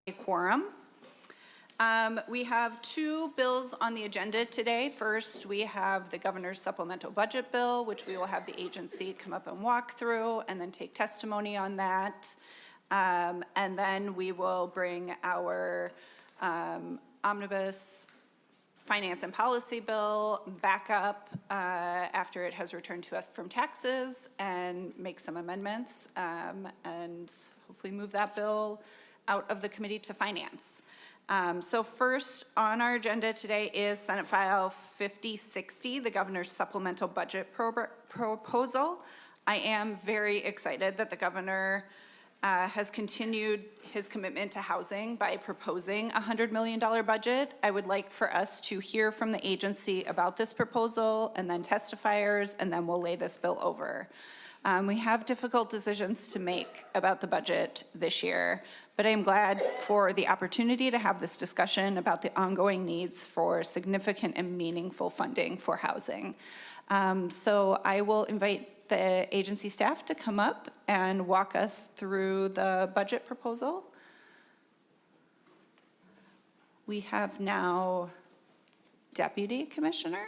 a quorum. We have two bills on the agenda today. First, we have the governor's supplemental budget bill, which we will have the agency come up and walk through and then take testimony on that. And then we will bring our omnibus finance and policy bill back up after it has returned to us from taxes and make some amendments and hopefully move that bill out of the committee to finance. So first on our agenda today is Senate File 5060, the governor's supplemental budget proposal. I am very excited that the governor has continued his commitment to housing by proposing a $100 million budget. I would like for us to hear from the agency about this proposal and then testifiers, and then we'll lay this bill over. We have difficult decisions to make about the budget this year, but I am glad for the opportunity to have this discussion about the ongoing needs for significant and meaningful funding for housing. So I will invite the agency staff to come up and walk us through the budget proposal. We have now Deputy Commissioner.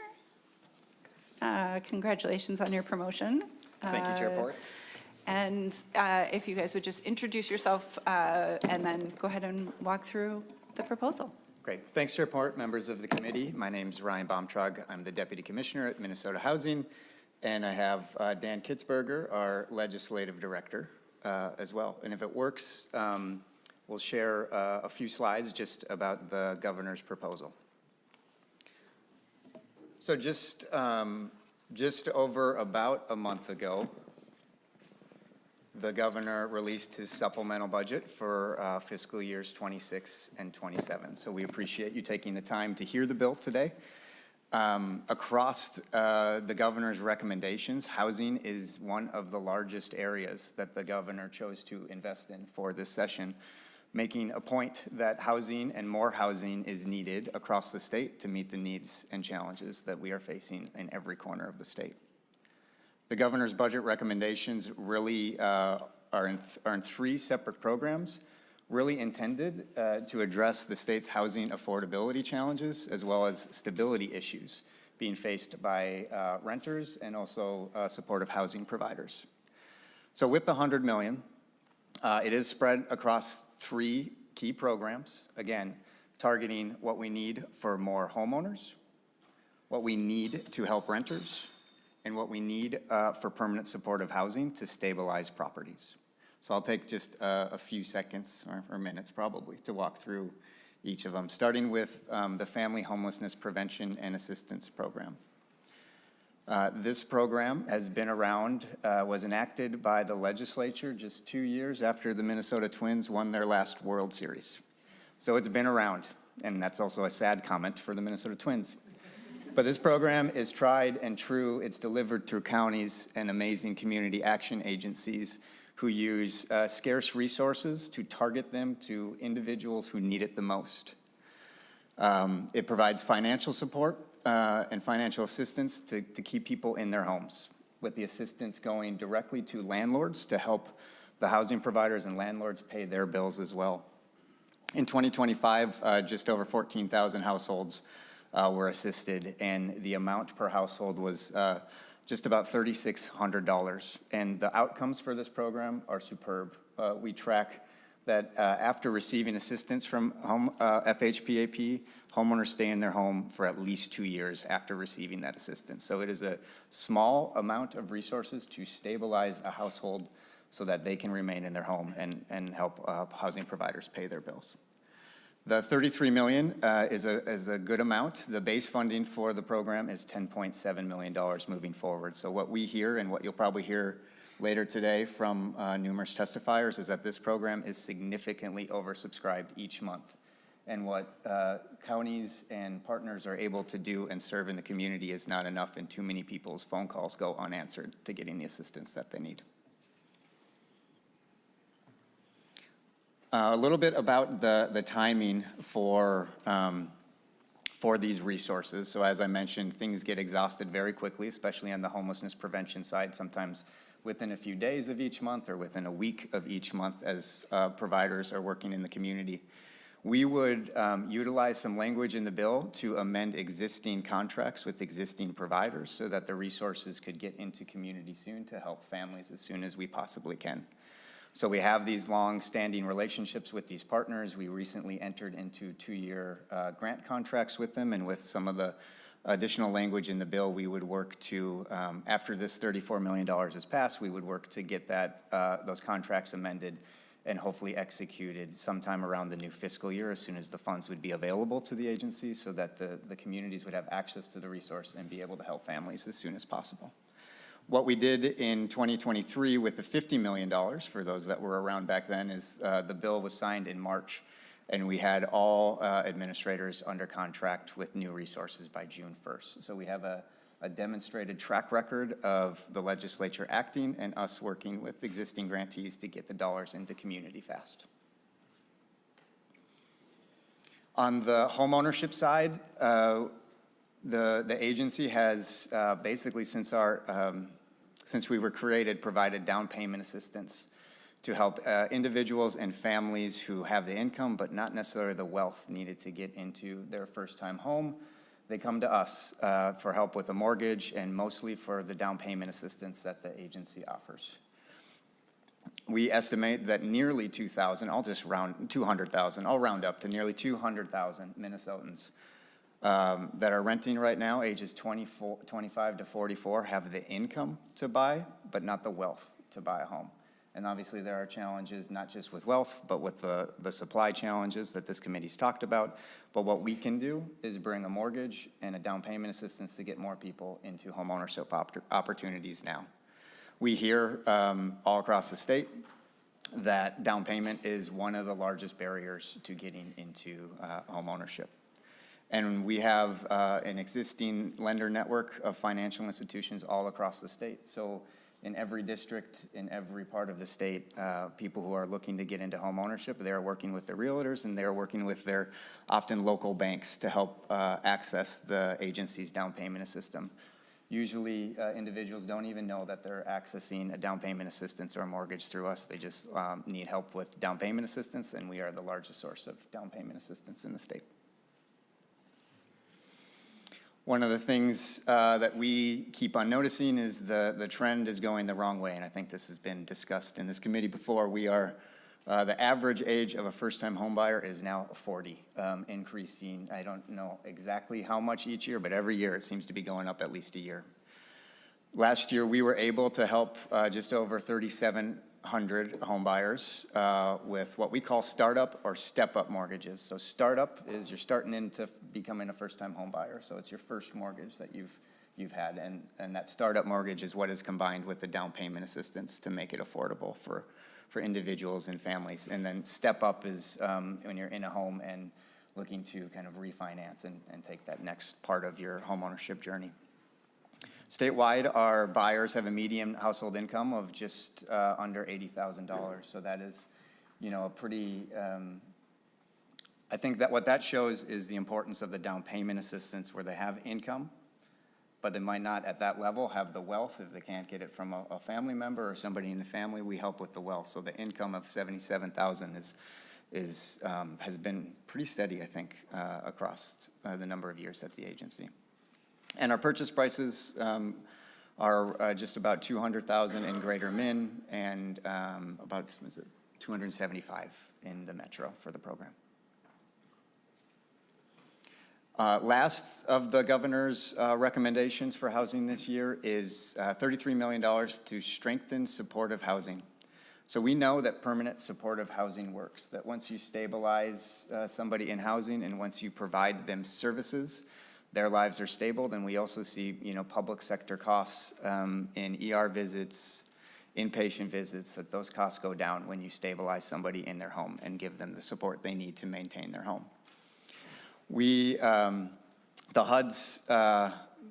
Congratulations on your promotion. Thank you, Chair Port. And if you guys would just introduce yourself and then go ahead and walk through the proposal. Great. Thanks, Chair Port, members of the committee. My name is Ryan Baumtrug. I'm the Deputy Commissioner at Minnesota Housing, and I have Dan Kitzberger, our Legislative Director, as well. And if it works, we'll share a few slides just about the governor's proposal. So just over about a month ago, the governor released his supplemental budget for fiscal years 26 and 27. So we appreciate you taking the time to hear the bill today. Across the governor's recommendations, housing is one of the largest areas that the governor chose to invest in for this session, making a point that housing and more housing is needed across the state to meet the needs and challenges that we are facing in every corner of the state. The governor's budget recommendations really are in three separate programs, really intended to address the state's housing affordability challenges as well as stability issues being faced by renters and also supportive housing providers. So with the $100 million, it is spread across three key programs, again, targeting what we need for more homeowners, what we need to help renters, and what we need for permanent supportive housing to stabilize properties. So I'll take just a few seconds or minutes probably to walk through each of them, starting with the Family Homelessness Prevention and Assistance Program. This program has been around, was enacted by the legislature just 2 years after the Minnesota Twins won their last World Series. So it's been around, and that's also a sad comment for the Minnesota Twins. But this program is tried and true. It's delivered through counties and amazing community action agencies who use scarce resources to target them to individuals who need it the most. It provides financial support and financial assistance to keep people in their homes, with the assistance going directly to landlords to help the housing providers and landlords pay their bills as well. In 2025, just over 14,000 households were assisted, and the amount per household was just about $3,600. And the outcomes for this program are superb. We track that after receiving assistance from FHPAP, homeowners stay in their home for at least 2 years after receiving that assistance. So it is a small amount of resources to stabilize a household so that they can remain in their home and help housing providers pay their bills. The $33 million is a good amount. The base funding for the program is $10.7 million moving forward. So what we hear and what you'll probably hear later today from numerous testifiers is that this program is significantly oversubscribed each month. And what counties and partners are able to do and serve in the community is not enough, and too many people's phone calls go unanswered to getting the assistance that they need. A little bit about the timing for these resources. So as I mentioned, things get exhausted very quickly, especially on the homelessness prevention side. Sometimes within a few days of each month or within a week of each month as providers are working in the community. We would utilize some language in the bill to amend existing contracts with existing providers so that the resources could get into community soon to help families as soon as we possibly can. So we have these long-standing relationships with these partners. We recently entered into 2-year grant contracts with them, and with some of the additional language in the bill, we would work to, after this $34 million is passed, we would work to get those contracts amended and hopefully executed sometime around the new fiscal year as soon as the funds would be available to the agency so that the communities would have access to the resource and be able to help families as soon as possible. What we did in 2023 with the $50 million, for those that were around back then, is the bill was signed in March, and we had all administrators under contract with new resources by June 1st. So we have a demonstrated track record of the legislature acting and us working with existing grantees to get the dollars into community fast. On the homeownership side, the agency has basically since we were created provided down payment assistance to help individuals and families who have the income but not necessarily the wealth needed to get into their first-time home. They come to us for help with a mortgage and mostly for the down payment assistance that the agency offers. We estimate that nearly 2,000, I'll just round 200,000, I'll round up to nearly 200,000 Minnesotans that are renting right now, ages 25 to 44, have the income to buy, but not the wealth to buy a home. And obviously there are challenges, not just with wealth, but with the supply challenges that this committee's talked about. But what we can do is bring a mortgage and a down payment assistance to get more people into homeownership opportunities now. We hear all across the state that down payment is one of the largest barriers to getting into homeownership. And we have an existing lender network of financial institutions all across the state. So in every district, in every part of the state, people who are looking to get into home ownership, they're working with their realtors and they're working with their often local banks to help access the agency's down payment assistance. Usually individuals don't even know that they're accessing a down payment assistance or a mortgage through us. They just need help with down payment assistance, and we are the largest source of down payment assistance in the state. One of the things that we keep on noticing is the trend is going the wrong way, and I think this has been discussed in this committee before. We are, the average age of a first-time homebuyer is now 40, increasing. I don't know exactly how much each year, but every year it seems to be going up at least a year. Last year, we were able to help just over 3,700 homebuyers with what we call startup or step-up mortgages. So startup is you're starting into becoming a first-time homebuyer, so it's your first mortgage that you've had, and that startup mortgage is what is combined with the down payment assistance to make it affordable for individuals and families. And then step-up is when you're in a home and looking to kind of refinance and take that next part of your homeownership journey. Statewide, our buyers have a median household income of just under $80,000. So that is, a pretty, I think that what that shows is the importance of the down payment assistance where they have income, but they might not at that level have the wealth. If they can't get it from a family member or somebody in the family, we help with the wealth. So the income of $77,000 has been pretty steady, I think, across the number of years at the agency. And our purchase prices are just about $200,000 in Greater Min and about $275 in the Metro for the program. Last of the governor's recommendations for housing this year is $33 million to strengthen supportive housing. So we know that permanent supportive housing works, that once you stabilize somebody in housing and once you provide them services, their lives are stable. Then we also see, public sector costs in ER visits, inpatient visits, that those costs go down when you stabilize somebody in their home and give them the support they need to maintain their home. We, the HUD's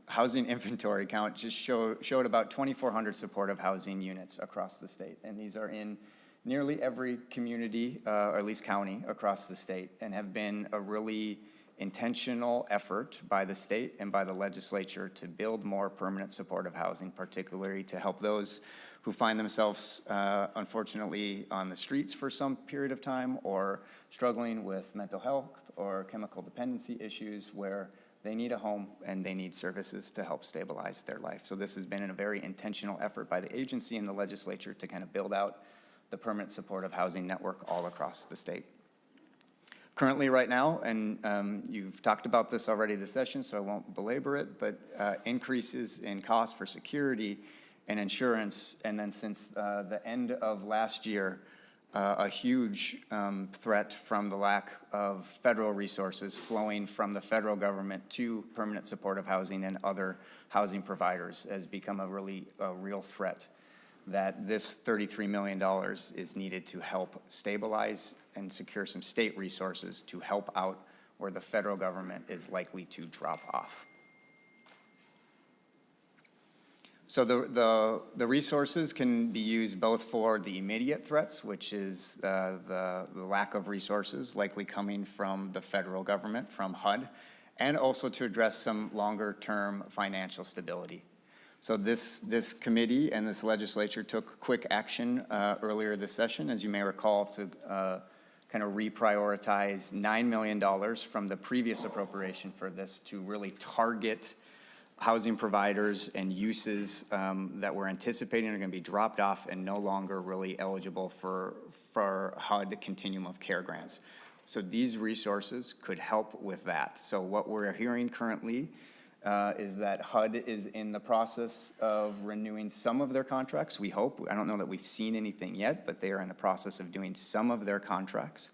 housing inventory count just showed about 2,400 supportive housing units across the state. And these are in nearly every community, or at least county, across the state, and have been a really intentional effort by the state and by the legislature to build more permanent supportive housing, particularly to help those who find themselves, unfortunately, on the streets for some period of time, or struggling with mental health or chemical dependency issues, where they need a home and they need services to help stabilize their life. So this has been a very intentional effort by the agency and the legislature to kind of build out the permanent supportive housing network all across the state. Currently, right now, and you've talked about this already this session, so I won't belabor it, but increases in cost for security and insurance, and then since the end of last year, a huge threat from the lack of federal resources flowing from the federal government to permanent supportive housing and other housing providers has become a real threat, that this $33 million is needed to help stabilize and secure some state resources to help out where the federal government is likely to drop off. So the resources can be used both for the immediate threats, which is the lack of resources likely coming from the federal government, from HUD, and also to address some longer-term financial stability. So this committee and this legislature took quick action earlier this session, as you may recall, to kind of reprioritize $9 million from the previous appropriation for this to really target housing providers and uses that we're anticipating are going to be dropped off and no longer really eligible for HUD continuum of care grants. So these resources could help with that. So what we're hearing currently is that HUD is in the process of renewing some of their contracts, we hope. I don't know that we've seen anything yet, but they are in the process of doing some of their contracts.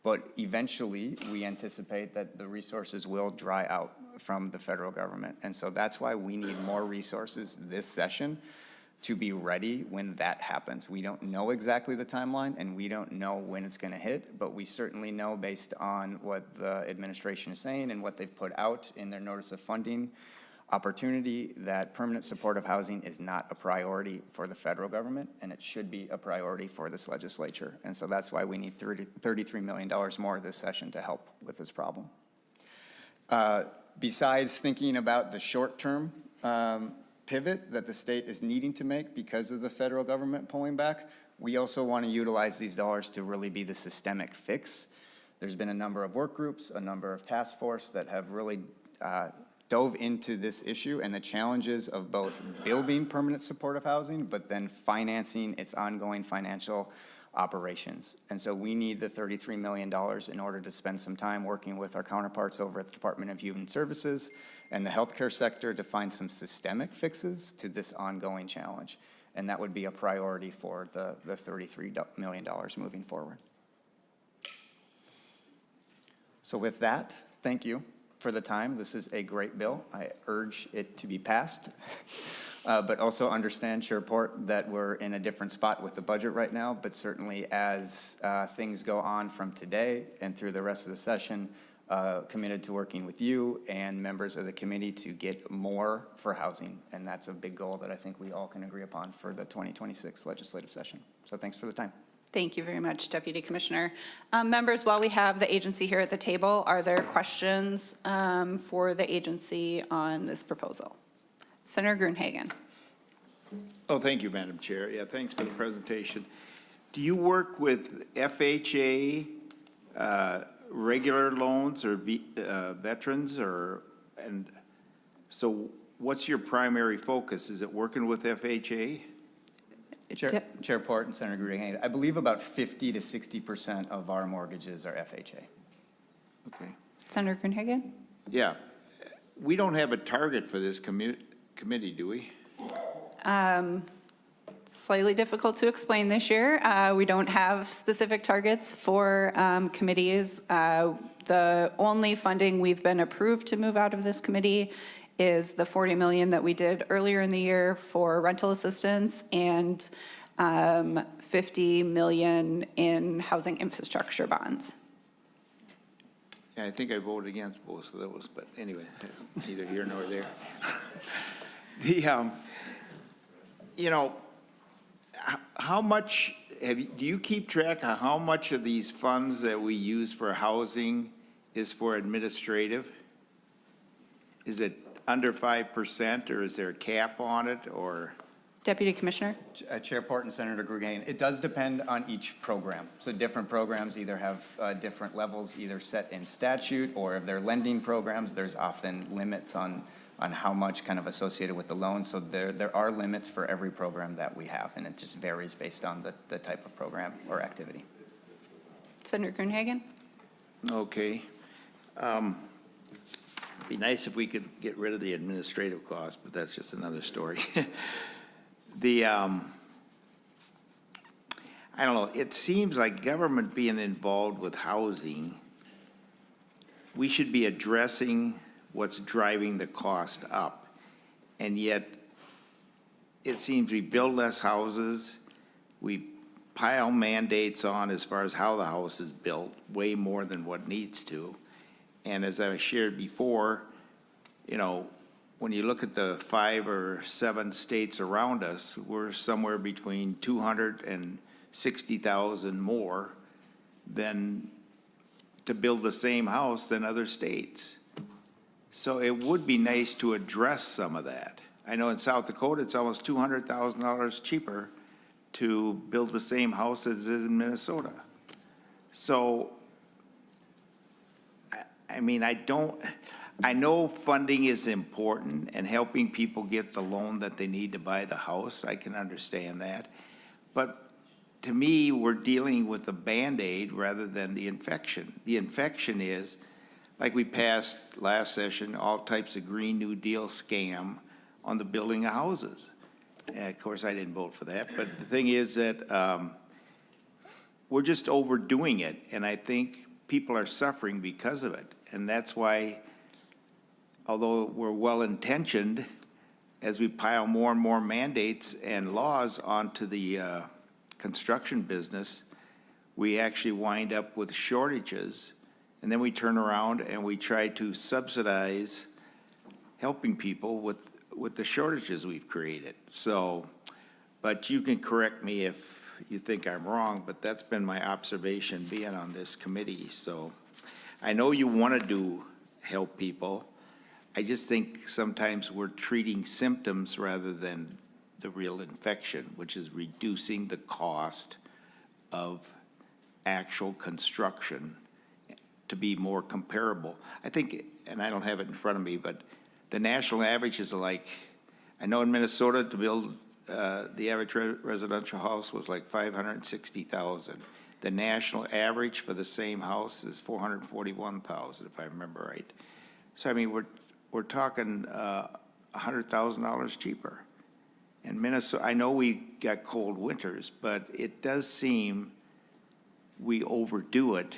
But eventually, we anticipate that the resources will dry out from the federal government. And so that's why we need more resources this session to be ready when that happens. We don't know exactly the timeline, and we don't know when it's going to hit, but we certainly know, based on what the administration is saying and what they've put out in their notice of funding opportunity, that permanent supportive housing is not a priority for the federal government, and it should be a priority for this legislature. And so that's why we need $33 million more this session to help with this problem. Besides thinking about the short-term pivot that the state is needing to make because of the federal government pulling back, we also want to utilize these dollars to really be the systemic fix. There's been a number of work groups, a number of task force that have really dove into this issue and the challenges of both building permanent supportive housing, but then financing its ongoing financial operations. And so we need the $33 million in order to spend some time working with our counterparts over at the Department of Human Services and the healthcare sector to find some systemic fixes to this ongoing challenge. And that would be a priority for the $33 million moving forward. So with that, thank you for the time. This is a great bill. I urge it to be passed, but also understand, Chair Port, that we're in a different spot with the budget right now, but certainly as things go on from today and through the rest of the session, committed to working with you and members of the committee to get more for housing, and that's a big goal that I think we all can agree upon for the 2026 legislative session. So thanks for the time. Thank you very much, Deputy Commissioner. Members, while we have the agency here at the table, are there questions for the agency on this proposal? Senator Gruenhagen. Oh, thank you, Madam Chair. Yeah, thanks for the presentation. Do you work with FHA, regular loans, or veterans, and so what's your primary focus? Is it working with FHA? Chair Port and Senator Gruenhagen, I believe about 50 to 60% of our mortgages are FHA. Okay. Senator Gruenhagen? Yeah. We don't have a target for this committee, do we? Slightly difficult to explain this year. We don't have specific targets for committees. The only funding we've been approved to move out of this committee is the $40 million that we did earlier in the year for rental assistance and $50 million in housing infrastructure bonds. Yeah, I think I voted against both of those, but anyway, neither here nor there. You know, how much do you keep track of how much of these funds that we use for housing is for administrative? Is it under 5%, or is there a cap on it, or? Deputy Commissioner? Chair Port and Senator Grugain, it does depend on each program. So different programs either have different levels either set in statute, or if they're lending programs, there's often limits on how much kind of associated with the loan. So there are limits for every program that we have, and it just varies based on the type of program or activity. Senator Grunhagen? Okay. Be nice if we could get rid of the administrative costs, but that's just another story. I don't know, it seems like government being involved with housing, we should be addressing what's driving the cost up. And yet, it seems we build less houses, we pile mandates on as far as how the house is built, way more than what needs to. And as I shared before, you know, when you look at the 5 or 7 states around us, we're somewhere between 260,000 more than to build the same house than other states. So it would be nice to address some of that. I know in South Dakota, it's almost $200,000 cheaper to build the same house as is in Minnesota. So, I mean, I know funding is important and helping people get the loan that they need to buy the house. I can understand that. But to me, we're dealing with the Band-Aid rather than the infection. The infection is, like we passed last session, all types of Green New Deal scam on the building of houses. And of course, I didn't vote for that. But the thing is that we're just overdoing it. And I think people are suffering because of it. And that's why, although we're well-intentioned, as we pile more and more mandates and laws onto the construction business, we actually wind up with shortages. And then we turn around and we try to subsidize helping people with the shortages we've created. So, but you can correct me if you think I'm wrong, but that's been my observation being on this committee. So I know you want to help people. I just think sometimes we're treating symptoms rather than the real infection, which is reducing the cost of actual construction to be more comparable. I think, and I don't have it in front of me, but the national average is like, I know in Minnesota to build the average residential house was like $560,000. The national average for the same house is $441,000, if I remember right. So I mean, we're talking $100,000 cheaper. In Minnesota, I know we got cold winters, but it does seem we overdo it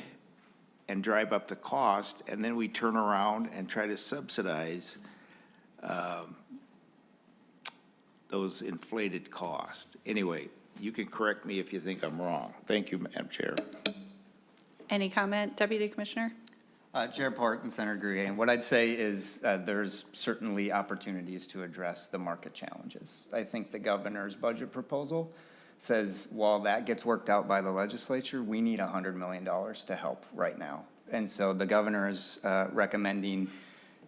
and drive up the cost, and then we turn around and try to subsidize those inflated costs. Anyway, you can correct me if you think I'm wrong. Thank you, Madam Chair. Any comment, Deputy Commissioner? Chair Port and Senator Grugain, what I'd say is there's certainly opportunities to address the market challenges. I think the governor's budget proposal says while that gets worked out by the legislature, we need $100 million to help right now. And so the governor is recommending,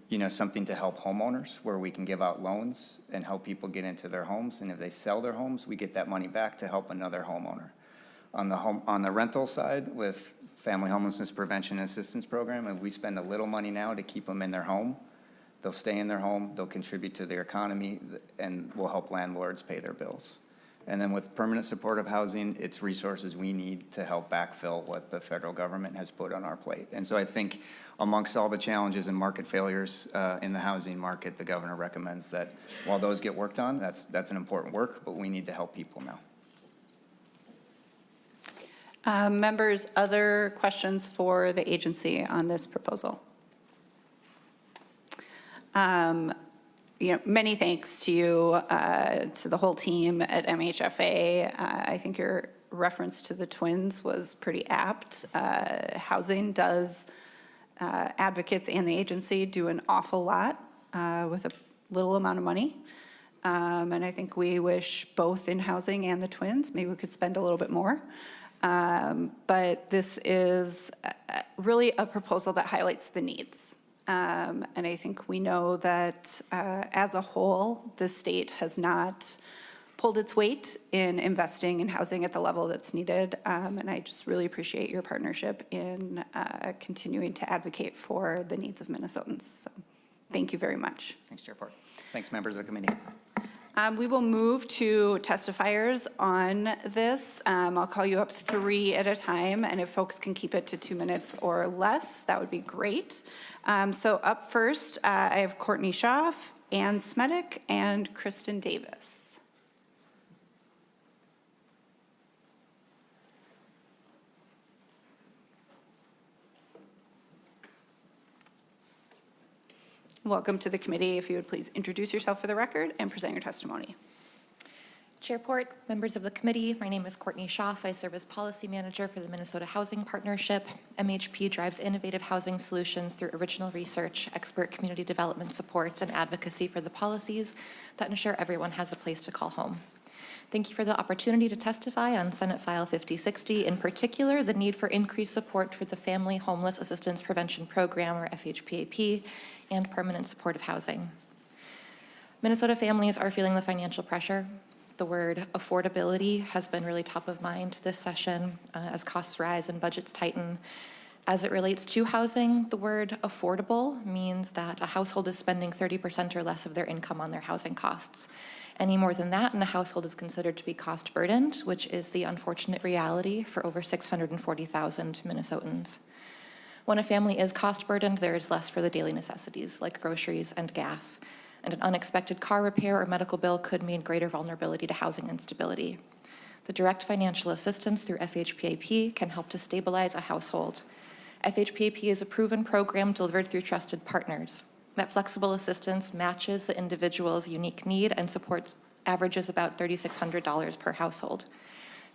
you know, something to help homeowners where we can give out loans and help people get into their homes. And if they sell their homes, we get that money back to help another homeowner. On the rental side with Family Homelessness Prevention and Assistance Program, if we spend a little money now to keep them in their home, they'll stay in their home, they'll contribute to their economy, and will help landlords pay their bills. And then with permanent supportive housing, it's resources we need to help backfill what the federal government has put on our plate. And so I think amongst all the challenges and market failures in the housing market, the governor recommends that while those get worked on, that's an important work, but we need to help people now. Members, other questions for the agency on this proposal? You know, many thanks to you, to the whole team at MHFA. I think your reference to the twins was pretty apt. Housing does, advocates and the agency do an awful lot with a little amount of money. And I think we wish both in housing and the twins, maybe we could spend a little bit more. But this is really a proposal that highlights the needs. And I think we know that as a whole, the state has not pulled its weight in investing in housing at the level that's needed. And I just really appreciate your partnership in continuing to advocate for the needs of Minnesotans. So thank you very much. Thanks, Chair Port. Thanks, members of the committee. We will move to testifiers on this. I'll call you up 3 at a time, and if folks can keep it to 2 minutes or less, that would be great. So up first, I have Courtney Schaaf, Ann Smedick, and Kristen Davis. Welcome to the committee. If you would please introduce yourself for the record and present your testimony. Chair Port, members of the committee, my name is Courtney Schaaf. I serve as policy manager for the Minnesota Housing Partnership. MHP drives innovative housing solutions through original research, expert community development supports, and advocacy for the policies that ensure everyone has a place to call home. Thank you for the opportunity to testify on Senate File 5060, in particular, the need for increased support for the Family Homeless Assistance Prevention Program, or FHPAP, and permanent supportive housing. Minnesota families are feeling the financial pressure. The word affordability has been really top of mind this session as costs rise and budgets tighten. As it relates to housing, the word affordable means that a household is spending 30% or less of their income on their housing costs. Any more than that, and a household is considered to be cost burdened, which is the unfortunate reality for over 640,000 Minnesotans. When a family is cost burdened, there is less for the daily necessities like groceries and gas, and an unexpected car repair or medical bill could mean greater vulnerability to housing instability. The direct financial assistance through FHPAP can help to stabilize a household. FHPAP is a proven program delivered through trusted partners. That flexible assistance matches the individual's unique need and supports averages about $3,600 per household.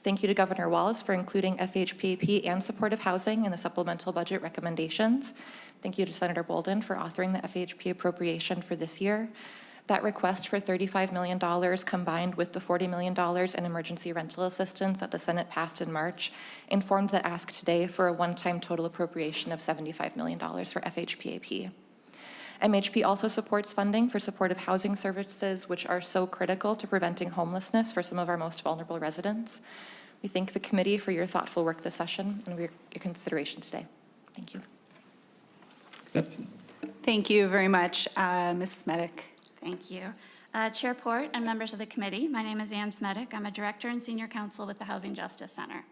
Thank you to Governor Walz for including FHPAP and supportive housing in the supplemental budget recommendations. Thank you to Senator Bolden for authoring the FHP appropriation for this year. That request for $35 million combined with the $40 million in emergency rental assistance that the Senate passed in March informed the ask today for a one-time total appropriation of $75 million for FHPAP. MHP also supports funding for supportive housing services, which are so critical to preventing homelessness for some of our most vulnerable residents. We thank the committee for your thoughtful work this session and your consideration today. Thank you. Thank you very much, Ms. Smedick. Thank you. Chair Port and members of the committee, my name is Ann Smedick. I'm a director and senior counsel with the Housing Justice Center.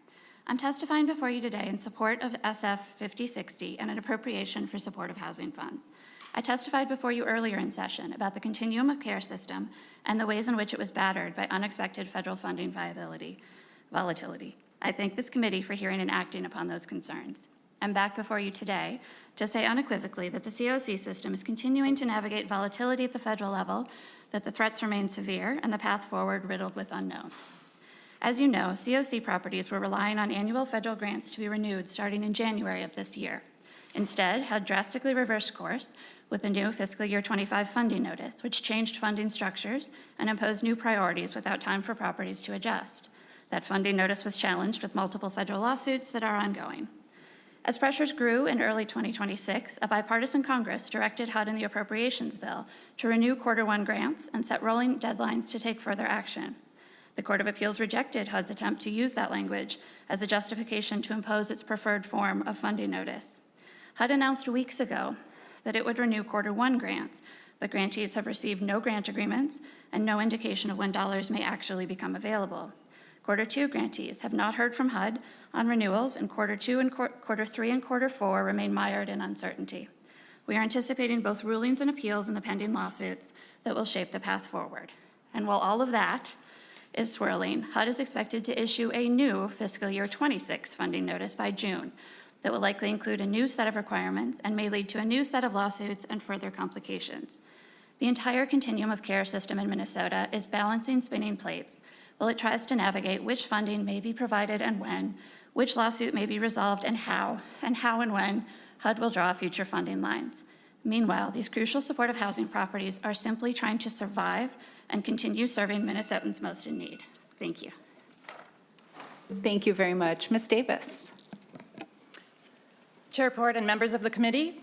I'm testifying before you today in support of SF 5060 and an appropriation for supportive housing funds. I testified before you earlier in session about the continuum of care system and the ways in which it was battered by unexpected federal funding volatility. I thank this committee for hearing and acting upon those concerns. I'm back before you today to say unequivocally that the COC system is continuing to navigate volatility at the federal level, that the threats remain severe, and the path forward riddled with unknowns. As you know, COC properties were relying on annual federal grants to be renewed starting in January of this year. Instead, had drastically reversed course with the new fiscal year 25 funding notice, which changed funding structures and imposed new priorities without time for properties to adjust. That funding notice was challenged with multiple federal lawsuits that are ongoing. As pressures grew in early 2026, a bipartisan Congress directed HUD in the appropriations bill to renew Q1 grants and set rolling deadlines to take further action. The Court of Appeals rejected HUD's attempt to use that language as a justification to impose its preferred form of funding notice. HUD announced weeks ago that it would renew Q1 grants, but grantees have received no grant agreements and no indication of when dollars may actually become available. Q2 grantees have not heard from HUD on renewals, and Q2 and Q3 and Q4 remain mired in uncertainty. We are anticipating both rulings and appeals in the pending lawsuits that will shape the path forward. And while all of that is swirling, HUD is expected to issue a new fiscal year 26 funding notice by June that will likely include a new set of requirements and may lead to a new set of lawsuits and further complications. The entire continuum of care system in Minnesota is balancing spinning plates while it tries to navigate which funding may be provided and when, which lawsuit may be resolved and how and when HUD will draw future funding lines. Meanwhile, these crucial supportive housing properties are simply trying to survive and continue serving Minnesotans most in need. Thank you. Thank you very much. Ms. Davis. Chair Port and members of the committee,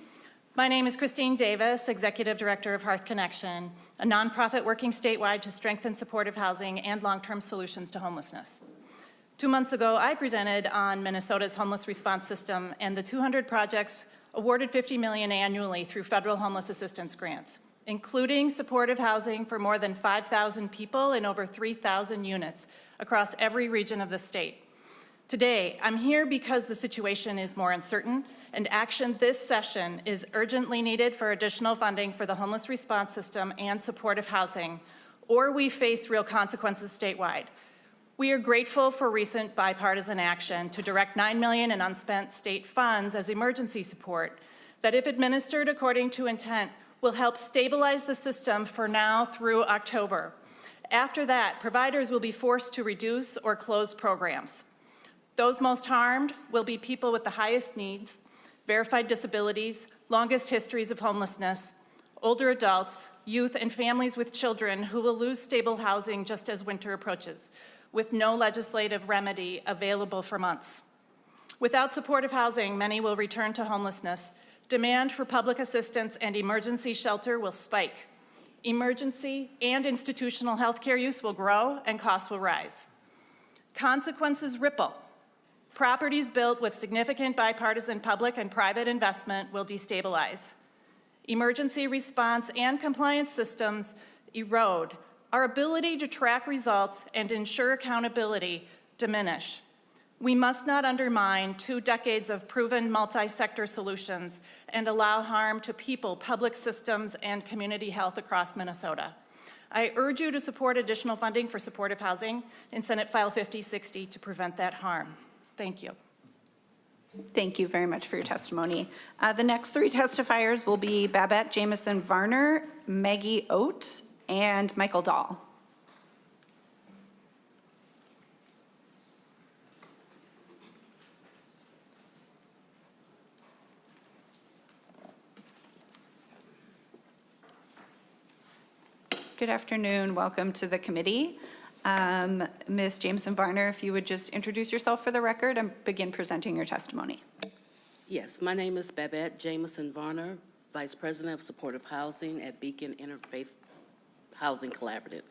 My name is Christine Davis, Executive Director of Hearth Connection, a nonprofit working statewide to strengthen supportive housing and long-term solutions to homelessness. 2 months ago, I presented on Minnesota's homeless response system and the 200 projects awarded $50 million annually through federal homeless assistance grants, including supportive housing for more than 5,000 people in over 3,000 units across every region of the state. Today, I'm here because the situation is more uncertain, and action this session is urgently needed for additional funding for the homeless response system and supportive housing, or we face real consequences statewide. We are grateful for recent bipartisan action to direct $9 million in unspent state funds as emergency support that, if administered according to intent, will help stabilize the system for now through October. After that, providers will be forced to reduce or close programs. Those most harmed will be people with the highest needs, verified disabilities, longest histories of homelessness, older adults, youth, and families with children who will lose stable housing just as winter approaches, with no legislative remedy available for months. Without supportive housing, many will return to homelessness. Demand for public assistance and emergency shelter will spike. Emergency and institutional health care use will grow and costs will rise. Consequences ripple. Properties built with significant bipartisan public and private investment will destabilize. Emergency response and compliance systems erode. Our ability to track results and ensure accountability diminish. We must not undermine 2 decades of proven multi-sector solutions and allow harm to people, public systems, and community health across Minnesota. I urge you to support additional funding for supportive housing in Senate File 5060 to prevent that harm. Thank you. Thank you very much for your testimony. The next 3 testifiers will be Babette Jamison Varner, Maggie Oates, and Michael Dahl. Good afternoon. Welcome to the committee. Ms. Jameson Varner, if you would just introduce yourself for the record and begin presenting your testimony. Yes, my name is Babette Jamison Varner, Vice President of Supportive Housing at Beacon Interfaith Housing Collaborative.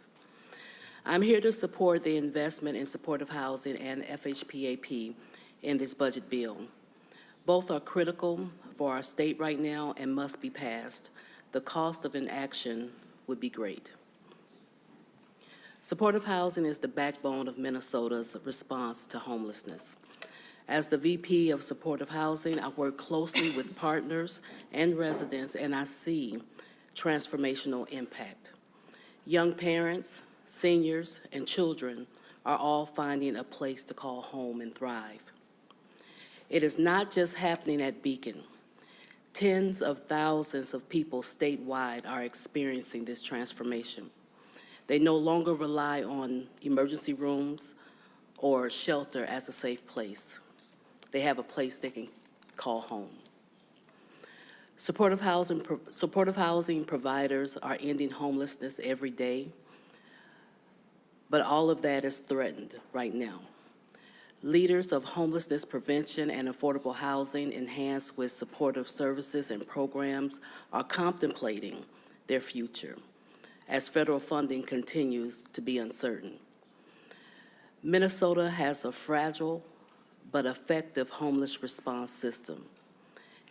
I'm here to support the investment in supportive housing and FHPAP in this budget bill. Both are critical for our state right now and must be passed. The cost of inaction would be great. Supportive housing is the backbone of Minnesota's response to homelessness. As the VP of Supportive Housing, I work closely with partners and residents, and I see transformational impact. Young parents, seniors, and children are all finding a place to call home and thrive. It is not just happening at Beacon. Tens of thousands of people statewide are experiencing this transformation. They no longer rely on emergency rooms or shelter as a safe place. They have a place they can call home. Supportive housing providers are ending homelessness every day, but all of that is threatened right now. Leaders of homelessness prevention and affordable housing enhanced with supportive services and programs are contemplating their future as federal funding continues to be uncertain. Minnesota has a fragile but effective homeless response system,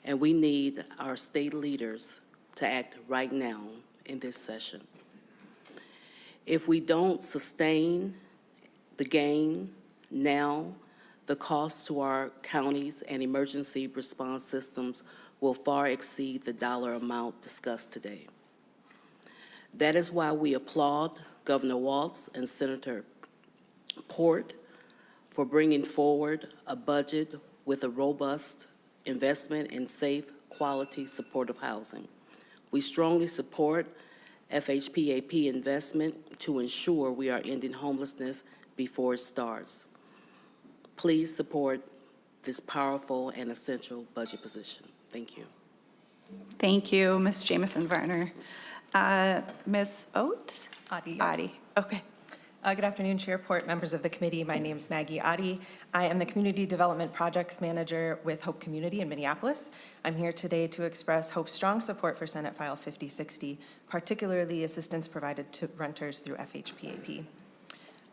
and we need our state leaders to act right now in this session. If we don't sustain the gain now, the cost to our counties and emergency response systems will far exceed the dollar amount discussed today. That is why we applaud Governor Walz and Senator Port for bringing forward a budget with a robust investment in safe, quality, supportive housing. We strongly support FHPAP investment to ensure we are ending homelessness before it starts. Please support this powerful and essential budget position. Thank you. Thank you, Ms. Jamison Varner. Ms. Oates? Adi. Adi, okay. Good afternoon, Chairport, members of the committee. My name is Maggie Adi. I am the Community Development Projects Manager with Hope Community in Minneapolis. I'm here today to express Hope's strong support for Senate File 5060, particularly assistance provided to renters through FHPAP.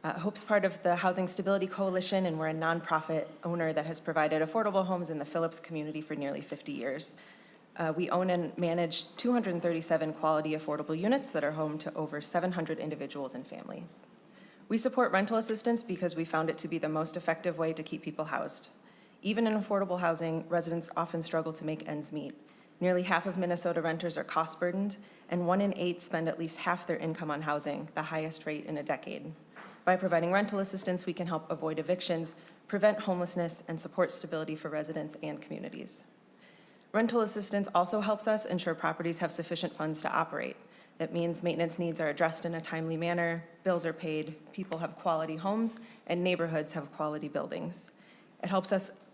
Hope's part of the Housing Stability Coalition, and we're a nonprofit owner that has provided affordable homes in the Phillips community for nearly 50 years. We own and manage 237 quality affordable units that are home to over 700 individuals and family. We support rental assistance because we found it to be the most effective way to keep people housed. Even in affordable housing, residents often struggle to make ends meet. Nearly half of Minnesota renters are cost burdened, and 1 in 8 spend at least half their income on housing, the highest rate in a decade. By providing rental assistance, we can help avoid evictions, prevent homelessness, and support stability for residents and communities. Rental assistance also helps us ensure properties have sufficient funds to operate. That means maintenance needs are addressed in a timely manner, bills are paid, people have quality homes, and neighborhoods have quality buildings. It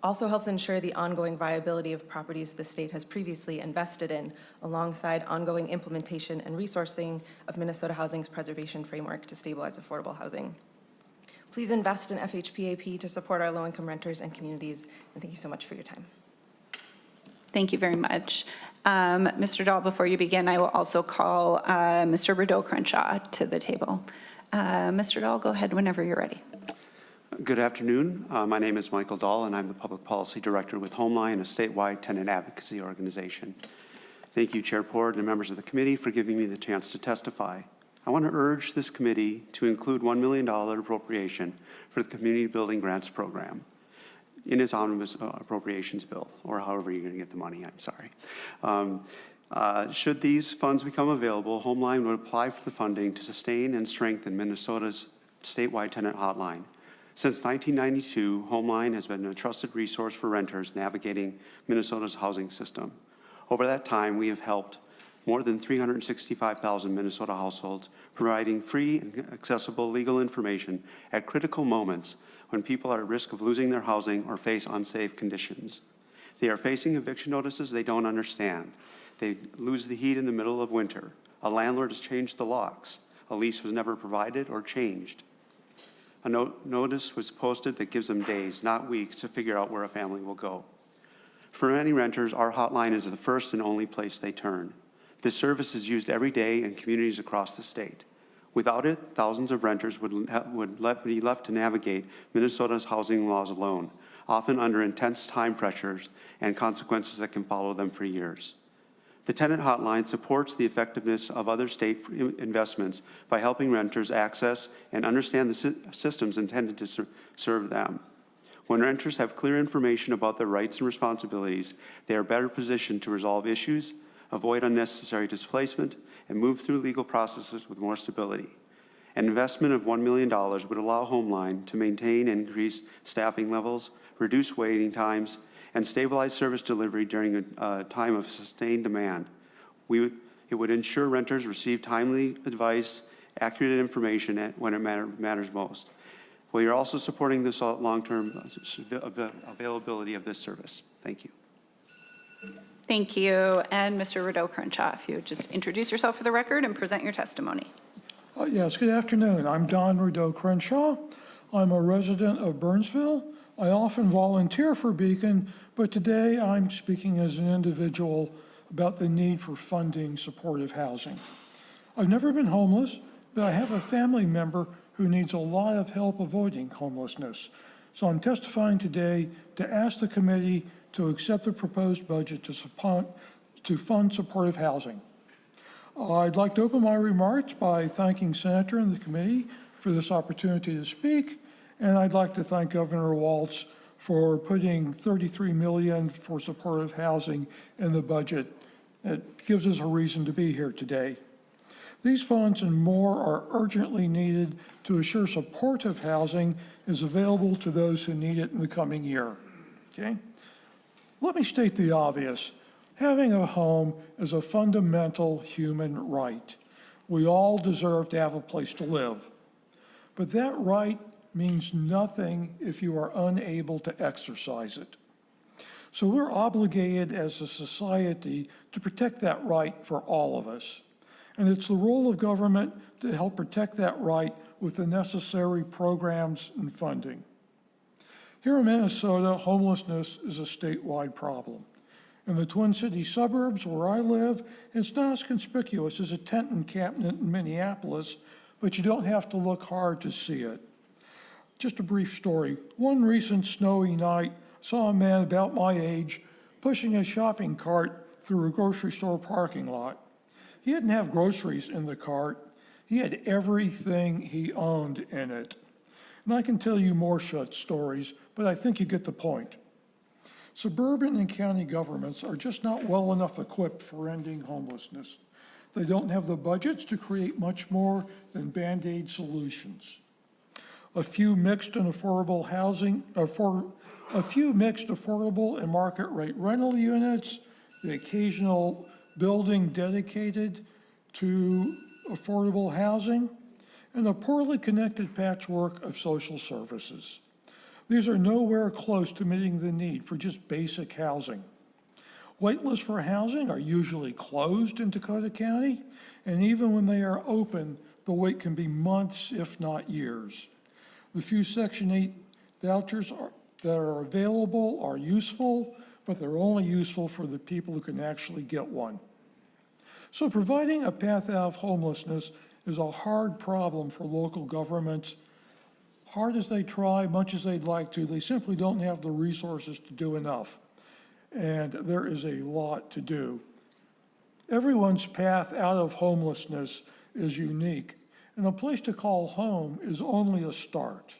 also helps ensure the ongoing viability of properties the state has previously invested in, alongside ongoing implementation and resourcing of Minnesota Housing's preservation framework to stabilize affordable housing. Please invest in FHPAP to support our low-income renters and communities, and thank you so much for your time. Thank you very much. Mr. Dahl, before you begin, I will also call Mr. Rideau-Crenshaw to the table. Mr. Dahl, go ahead whenever you're ready. Good afternoon. My name is Michael Dahl, and I'm the Public Policy Director with Homeline, a statewide tenant advocacy organization. Thank you, Chairport and members of the committee, for giving me the chance to testify. I want to urge this committee to include $1 million appropriation for the Community Building Grants Program in its Omnibus Appropriations bill, or however you're going to get the money, I'm sorry. Should these funds become available, Homeline would apply for the funding to sustain and strengthen Minnesota's statewide tenant hotline. Since 1992, Homeline has been a trusted resource for renters navigating Minnesota's housing system. Over that time, we have helped more than 365,000 Minnesota households, providing free and accessible legal information at critical moments when people are at risk of losing their housing or face unsafe conditions. They are facing eviction notices they don't understand. They lose the heat in the middle of winter. A landlord has changed the locks. A lease was never provided or changed. A notice was posted that gives them days, not weeks, to figure out where a family will go. For many renters, our hotline is the first and only place they turn. This service is used every day in communities across the state. Without it, thousands of renters would be left to navigate Minnesota's housing laws alone, often under intense time pressures and consequences that can follow them for years. The tenant hotline supports the effectiveness of other state investments by helping renters access and understand the systems intended to serve them. When renters have clear information about their rights and responsibilities, they are better positioned to resolve issues, avoid unnecessary displacement, and move through legal processes with more stability. An investment of $1 million would allow Homeline to maintain and increase staffing levels, reduce waiting times, and stabilize service delivery during a time of sustained demand. It would ensure renters receive timely advice, accurate information when it matters most. We are also supporting this long-term availability of this service. Thank you. Thank you. And Mr. Rideau-Crenshaw, if you would just introduce yourself for the record and present your testimony. Yes, good afternoon. I'm Don Rideau-Crenshaw. I'm a resident of Burnsville. I often volunteer for Beacon, but today I'm speaking as an individual about the need for funding supportive housing. I've never been homeless, but I have a family member who needs a lot of help avoiding homelessness. So I'm testifying today to ask the committee to accept the proposed budget to fund supportive housing. I'd like to open my remarks by thanking Senator and the committee for this opportunity to speak, and I'd like to thank Governor Walz for putting $33 million for supportive housing in the budget. It gives us a reason to be here today. These funds and more are urgently needed to assure supportive housing is available to those who need it in the coming year. Okay? Let me state the obvious. Having a home is a fundamental human right. We all deserve to have a place to live. But that right means nothing if you are unable to exercise it. So we're obligated as a society to protect that right for all of us. And it's the role of government to help protect that right with the necessary programs and funding. Here in Minnesota, homelessness is a statewide problem. In the Twin Cities suburbs where I live, it's not as conspicuous as a tent encampment in Minneapolis, but you don't have to look hard to see it. Just a brief story. One recent snowy night, saw a man about my age pushing a shopping cart through a grocery store parking lot. He didn't have groceries in the cart. He had everything he owned in it. And I can tell you more such stories, but I think you get the point. Suburban and county governments are just not well enough equipped for ending homelessness. They don't have the budgets to create much more than Band-Aid solutions. A few mixed and affordable and market rate rental units, the occasional building dedicated to affordable housing, and a poorly connected patchwork of social services. These are nowhere close to meeting the need for just basic housing. Waitlists for housing are usually closed in Dakota County, and even when they are open, the wait can be months, if not years. The few Section 8 vouchers that are available are useful, but they're only useful for the people who can actually get one. So providing a path out of homelessness is a hard problem for local governments. Hard as they try, much as they'd like to, they simply don't have the resources to do enough. And there is a lot to do. Everyone's path out of homelessness is unique, and a place to call home is only a start.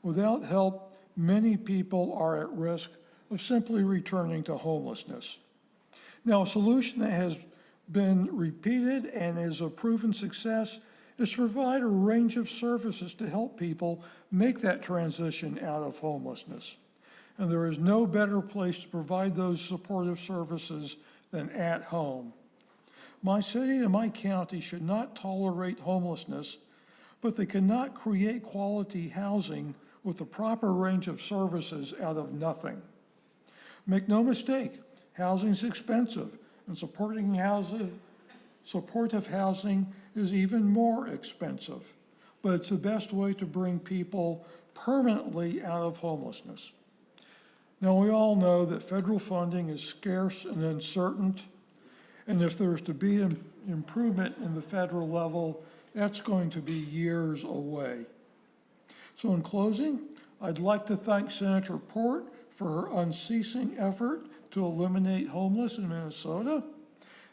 Without help, many people are at risk of simply returning to homelessness. Now, a solution that has been repeated and is a proven success is to provide a range of services to help people make that transition out of homelessness. And there is no better place to provide those supportive services than at home. My city and my county should not tolerate homelessness, but they cannot create quality housing with the proper range of services out of nothing. Make no mistake, housing is expensive, and supportive housing is even more expensive, but it's the best way to bring people permanently out of homelessness. Now, we all know that federal funding is scarce and uncertain, and if there's to be an improvement in the federal level, that's going to be years away. So in closing, I'd like to thank Senator Port for her unceasing effort to eliminate homelessness in Minnesota.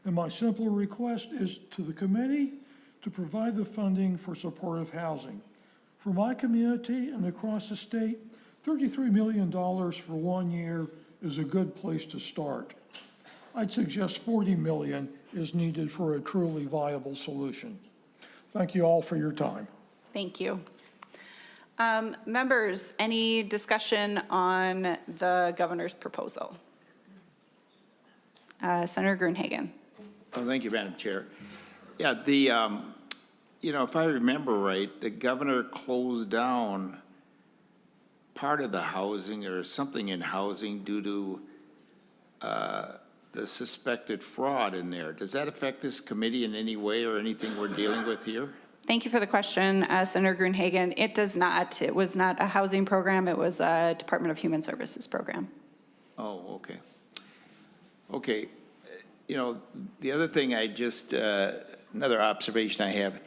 And my simple request is to the committee to provide the funding for supportive housing. For my community and across the state, $33 million for 1 year is a good place to start. I'd suggest $40 million is needed for a truly viable solution. Thank you all for your time. Thank you. Members, any discussion on the governor's proposal? Senator Gruenhagen. Oh, thank you, Madam Chair. Yeah, if I remember right, the governor closed down part of the housing or something in housing due to the suspected fraud in there. Does that affect this committee in any way or anything we're dealing with here? Thank you for the question, Senator Gruenhagen. It does not. It was not a housing program. It was a Department of Human Services program. Oh, okay. Okay. The other thing another observation I have,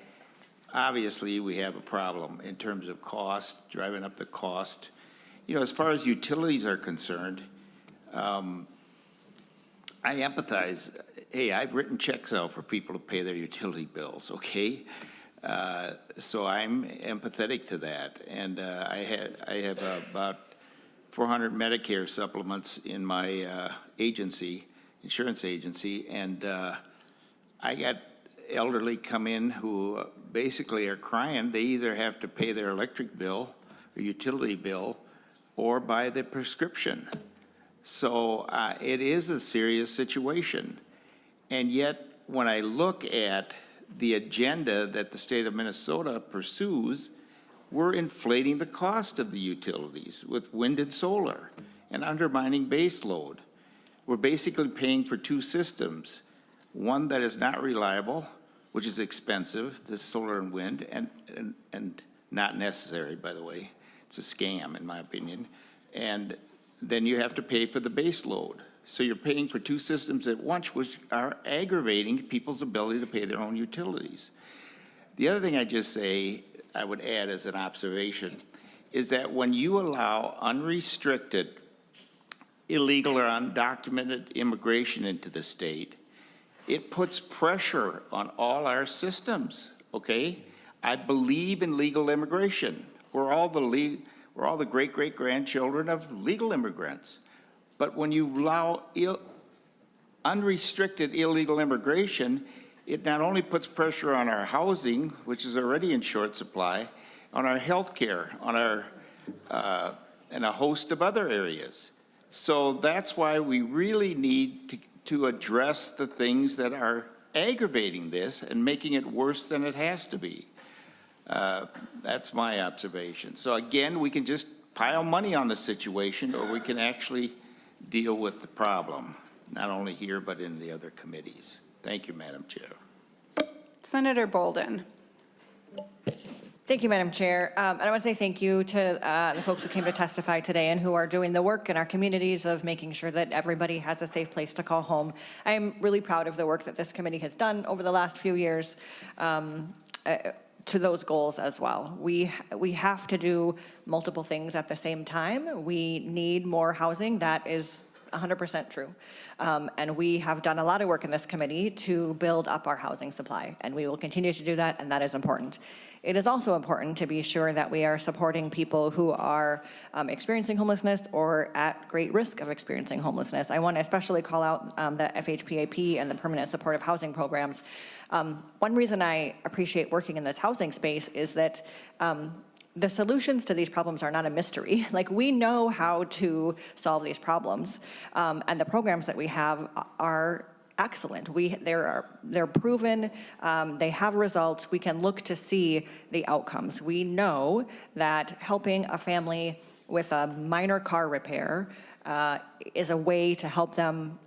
obviously we have a problem in terms of cost, driving up the cost. As far as utilities are concerned, I empathize. Hey, I've written checks out for people to pay their utility bills, okay? So I'm empathetic to that. And I have about 400 Medicare supplements in my insurance agency, and I got elderly come in who basically are crying. They either have to pay their electric bill or utility bill or buy the prescription. So it is a serious situation. And yet, when I look at the agenda that the state of Minnesota pursues, we're inflating the cost of the utilities with wind and solar and undermining base load. We're basically paying for two systems, one that is not reliable, which is expensive, the solar and wind, and not necessary, by the way. It's a scam, in my opinion. And then you have to pay for the base load. So you're paying for two systems at once, which are aggravating people's ability to pay their own utilities. The other thing I would add as an observation, is that when you allow unrestricted, illegal or undocumented immigration into the state, it puts pressure on all our systems, okay? I believe in legal immigration. We're all the great-great-grandchildren of legal immigrants. But when you allow unrestricted illegal immigration, it not only puts pressure on our housing, which is already in short supply, on our health care, on our, and a host of other areas. So that's why we really need to address the things that are aggravating this and making it worse than it has to be. That's my observation. So again, we can just pile money on the situation, or we can actually deal with the problem, not only here, but in the other committees. Thank you, Madam Chair. Senator Bolden. Thank you, Madam Chair. And I want to say thank you to the folks who came to testify today and who are doing the work in our communities of making sure that everybody has a safe place to call home. I am really proud of the work that this committee has done over the last few years to those goals as well. We have to do multiple things at the same time. We need more housing. That is 100% true. And we have done a lot of work in this committee to build up our housing supply, and we will continue to do that, and that is important. It is also important to be sure that we are supporting people who are experiencing homelessness or at great risk of experiencing homelessness. I want to especially call out the FHPAP and the permanent supportive housing programs. One reason I appreciate working in this housing space is that the solutions to these problems are not a mystery. Like, we know how to solve these problems, and the programs that we have are excellent. They're proven, they have results. We can look to see the outcomes. We know that helping a family with a minor car repair is a way to help them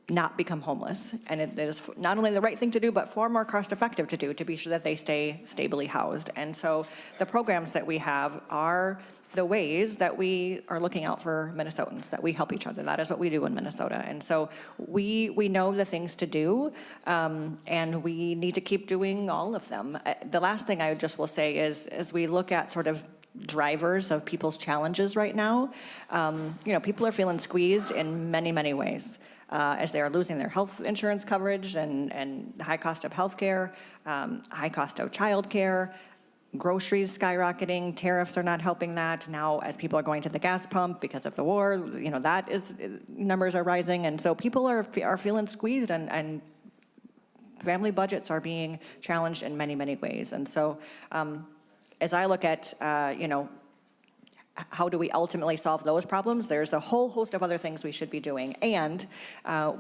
not become homeless. And it is not only the right thing to do, but far more cost effective to do, to be sure that they stay stably housed. And so the programs that we have are the ways that we are looking out for Minnesotans, that we help each other. That is what we do in Minnesota. And so we know the things to do, and we need to keep doing all of them. The last thing I just will say is, as we look at sort of drivers of people's challenges right now, people are feeling squeezed in many, many ways. As they are losing their health insurance coverage and high cost of health care, high cost of child care, groceries skyrocketing, tariffs are not helping that. Now, as people are going to the gas pump because of the war, numbers are rising. And so people are feeling squeezed, and family budgets are being challenged in many, many ways. And so as I look at, how do we ultimately solve those problems? There's a whole host of other things we should be doing, and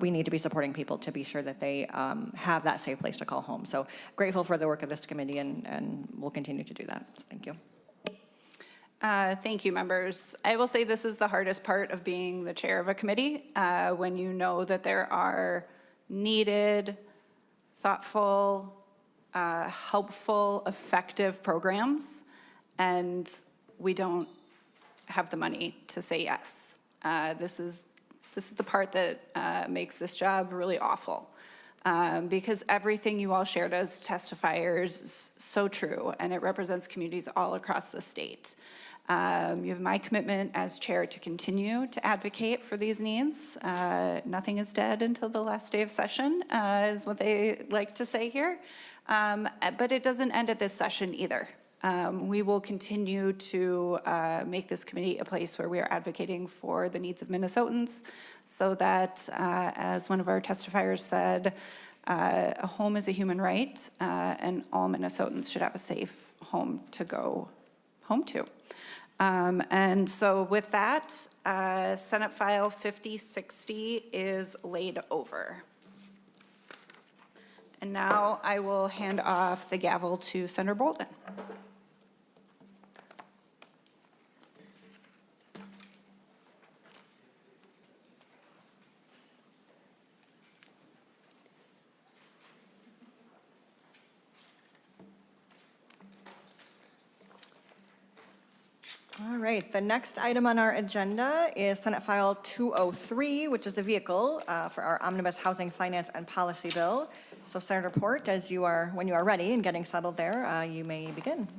we need to be supporting people to be sure that they have that safe place to call home. So grateful for the work of this committee, and we'll continue to do that. So thank you. Thank you, members. I will say this is the hardest part of being the chair of a committee, when you know that there are needed, thoughtful, helpful, effective programs, and we don't have the money to say yes. This is the part that makes this job really awful, because everything you all shared as testifiers is so true, and it represents communities all across the state. You have my commitment as chair to continue to advocate for these needs. Nothing is dead until the last day of session, is what they like to say here. But it doesn't end at this session either. We will continue to make this committee a place where we are advocating for the needs of Minnesotans, so that, as one of our testifiers said, a home is a human right, and all Minnesotans should have a safe home to go home to. And so with that, Senate File 5060 is laid over. And now I will hand off the gavel to Senator Bolden. right, the next item on our agenda is Senate File 203, which is the vehicle for our Omnibus Housing Finance and Policy Bill. So Senator Port, when you are ready and getting settled there, you may begin.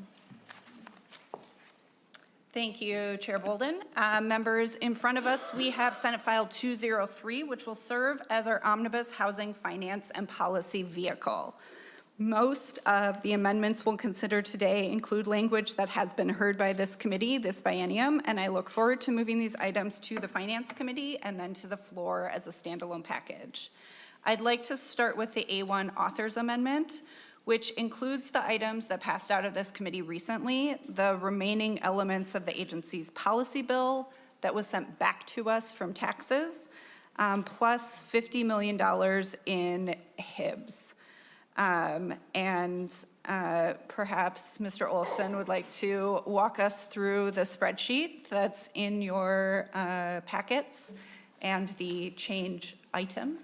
Thank you, Chair Bolden. Members, in front of us, we have Senate File 203, which will serve as our Omnibus Housing Finance and Policy vehicle. Most of the amendments we'll consider today include language that has been heard by this committee this biennium, and I look forward to moving these items to the Finance Committee and then to the floor as a standalone package. I'd like to start with the A1 Authors Amendment, which includes the items that passed out of this committee recently, the remaining elements of the agency's policy bill that was sent back to us from taxes, plus $50 million in HIBs. Perhaps Mr. Olson would like to walk us through the spreadsheet that's in your packets and the change item.